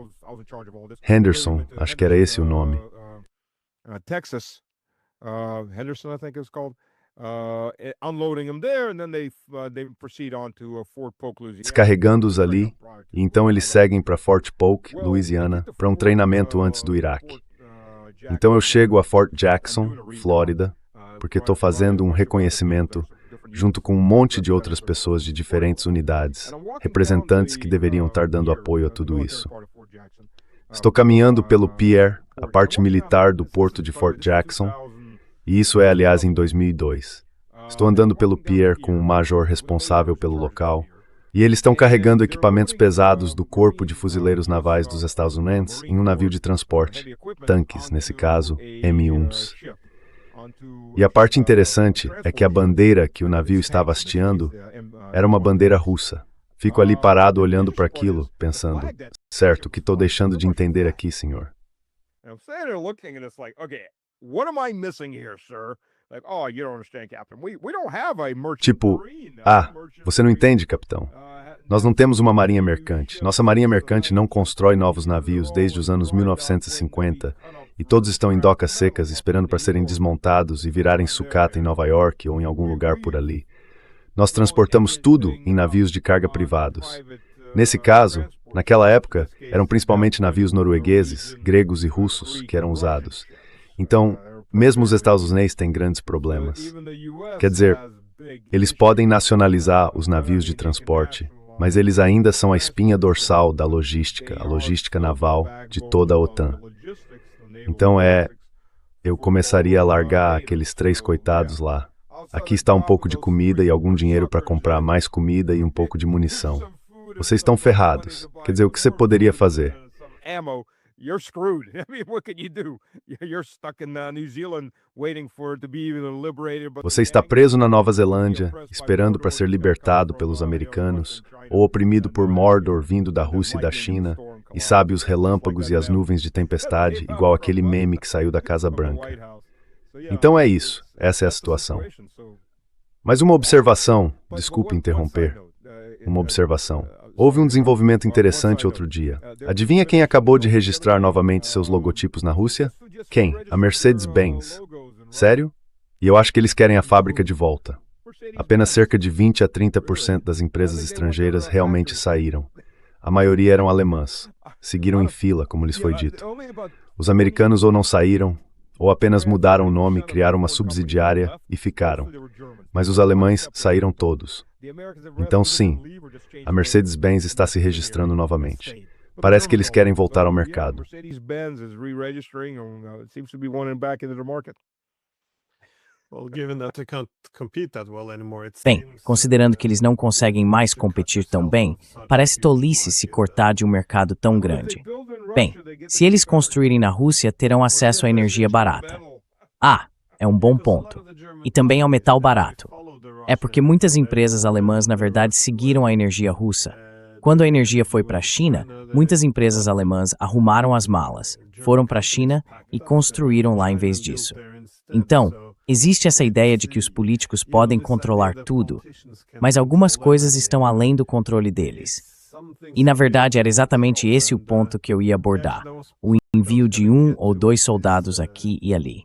Henderson, acho que era esse o nome. Texas, Henderson, I think it was called. Unloading them there, and then they proceed on to Fort Polk, Louisiana. Descarregando-os ali, e então eles seguem para Fort Polk, Louisiana, para um treinamento antes do Iraque. Então eu chego a Fort Jackson, Flórida, porque estou fazendo um reconhecimento junto com um monte de outras pessoas de diferentes unidades, representantes que deveriam estar dando apoio a tudo isso. Estou caminhando pelo pier, a parte militar do porto de Fort Jackson, e isso é, aliás, em 2002. Estou andando pelo pier com um major responsável pelo local, E eles estão carregando equipamentos pesados do Corpo de Fuzileiros Navais dos Estados Unidos em um navio de transporte, tanques, nesse caso, M1s. E a parte interessante é que a bandeira que o navio estava hasteando era uma bandeira russa. Fico ali parado olhando para aquilo, pensando, certo, o que estou deixando de entender aqui, senhor? Tipo, você não entende, capitão. Nós não temos uma marinha mercante. Nossa marinha mercante não constrói novos navios desde os anos 1950 e todos estão em docas secas esperando para serem desmontados e virarem sucata em Nova York ou em algum lugar por ali. Nós transportamos tudo em navios de carga privados. Nesse caso, naquela época, eram principalmente navios noruegueses, gregos e russos que eram usados. Então, mesmo os Estados Unidos têm grandes problemas. Quer dizer, eles podem nacionalizar os navios de transporte, mas eles ainda são a espinha dorsal da logística, a logística naval de toda a OTAN. Então eu começaria a largar aqueles 3 coitados lá. Aqui está um pouco de comida e algum dinheiro para comprar mais comida e um pouco de munição. Vocês estão ferrados. Quer dizer, o que você poderia fazer? You're screwed. I mean, what can you do? You're stuck in New Zealand waiting for it to be liberated. Você está preso na Nova Zelândia, esperando para ser libertado pelos americanos, ou oprimido por Mordor vindo da Rússia e da China, e sabe os relâmpagos e as nuvens de tempestade, igual aquele meme que saiu da Casa Branca. Então é isso, essa é a situação. Mas uma observação, desculpe interromper, uma observação. Houve um desenvolvimento interessante outro dia. Adivinha quem acabou de registrar novamente seus logotipos na Rússia? Quem? A Mercedes-Benz. Sério? E eu acho que eles querem a fábrica de volta. Apenas cerca de 20 a 30% das empresas estrangeiras realmente saíram. A maioria eram alemãs. Seguiram em fila, como lhes foi dito. Os americanos ou não saíram, ou apenas mudaram o nome, criaram uma subsidiária e ficaram. Mas os alemães saíram todos. Então sim, a Mercedes-Benz está se registrando novamente. Parece que eles querem voltar ao mercado. Bem, considerando que eles não conseguem mais competir tão bem, parece tolice se cortar de um mercado tão grande. Bem, se eles construírem na Rússia, terão acesso à energia barata. É um bom ponto. E também ao metal barato. É porque muitas empresas alemãs, na verdade, seguiram a energia russa. Quando a energia foi para a China, muitas empresas alemãs arrumaram as malas, foram para a China e construíram lá em vez disso. Então, existe essa ideia de que os políticos podem controlar tudo, mas algumas coisas estão além do controle deles. E, na verdade, era exatamente esse o ponto que eu ia abordar, o envio de 1 ou 2 soldados aqui e ali.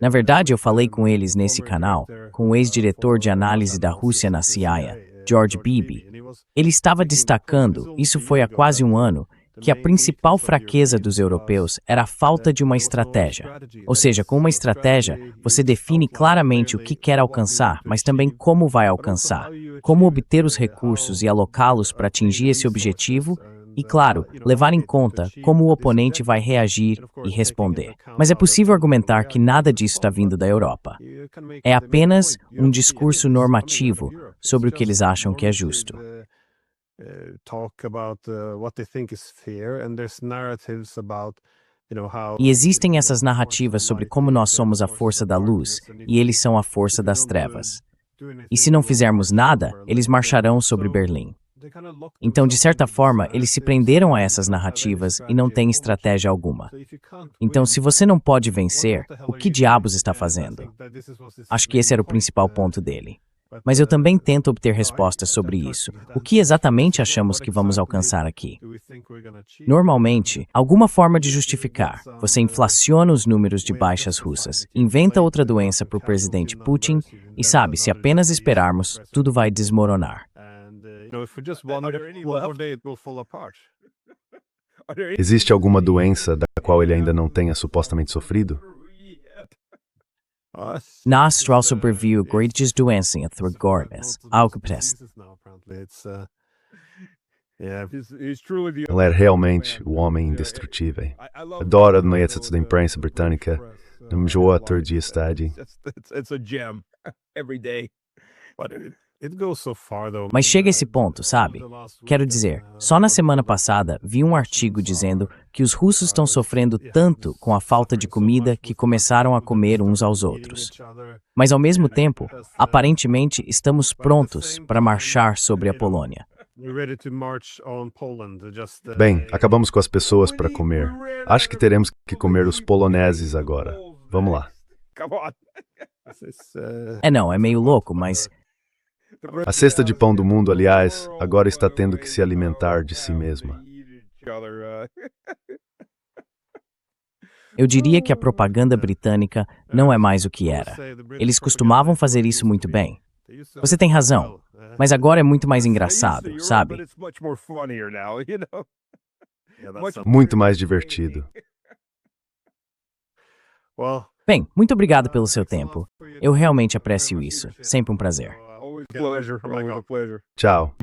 Na verdade, eu falei com eles nesse canal, com o ex-diretor de análise da Rússia na CIA, George Beebe. Ele estava destacando, isso foi há quase um ano, que a principal fraqueza dos europeus era a falta de uma estratégia. Ou seja, com uma estratégia, você define claramente o que quer alcançar, mas também como vai alcançar, como obter os recursos e alocá-los para atingir esse objetivo e, claro, levar em conta como o oponente vai reagir e responder. Mas é possível argumentar que nada disso está vindo da Europa. É apenas um discurso normativo sobre o que eles acham que é justo. E existem essas narrativas sobre como nós somos a força da luz e eles são a força das trevas. E se não fizermos nada, eles marcharão sobre Berlim. Então, de certa forma, eles se prenderam a essas narrativas e não têm estratégia alguma. Então, se você não pode vencer, o que diabos está fazendo? Acho que esse era o principal ponto dele. Mas eu também tento obter respostas sobre isso. O que exatamente achamos que vamos alcançar aqui? Normalmente, alguma forma de justificar. Você inflaciona os números de baixas russas, inventa outra doença para o presidente Putin e sabe, se apenas esperarmos, tudo vai desmoronar. Existe alguma doença da qual ele ainda não tenha supostamente sofrido? Nós also previu grandes doenças através ao que presta. Ela é realmente o homem indestrutível. Adoro as notícias da imprensa britânica Mjoa Turdistadi. It's a gem every day. It goes so far, though. Mas chega esse ponto, sabe? Quero dizer, só na semana passada vi um artigo dizendo que os russos estão sofrendo tanto com a falta de comida que começaram a comer uns aos outros. Mas ao mesmo tempo, aparentemente estamos prontos para marchar sobre a Polônia. Bem, acabamos com as pessoas para comer. Acho que teremos que comer os poloneses agora. Vamos lá. Come on. Não, é meio louco, mas A cesta de pão do mundo, aliás, agora está tendo que se alimentar de si mesma. eu diria que a propaganda britânica não é mais o que era. Eles costumavam fazer isso muito bem. Você tem razão, mas agora é muito mais engraçado, sabe? Muito mais divertido. Bem, muito obrigado pelo seu tempo. Eu realmente aprecio isso. Sempre um prazer. Always a pleasure. Always a pleasure. Tchau.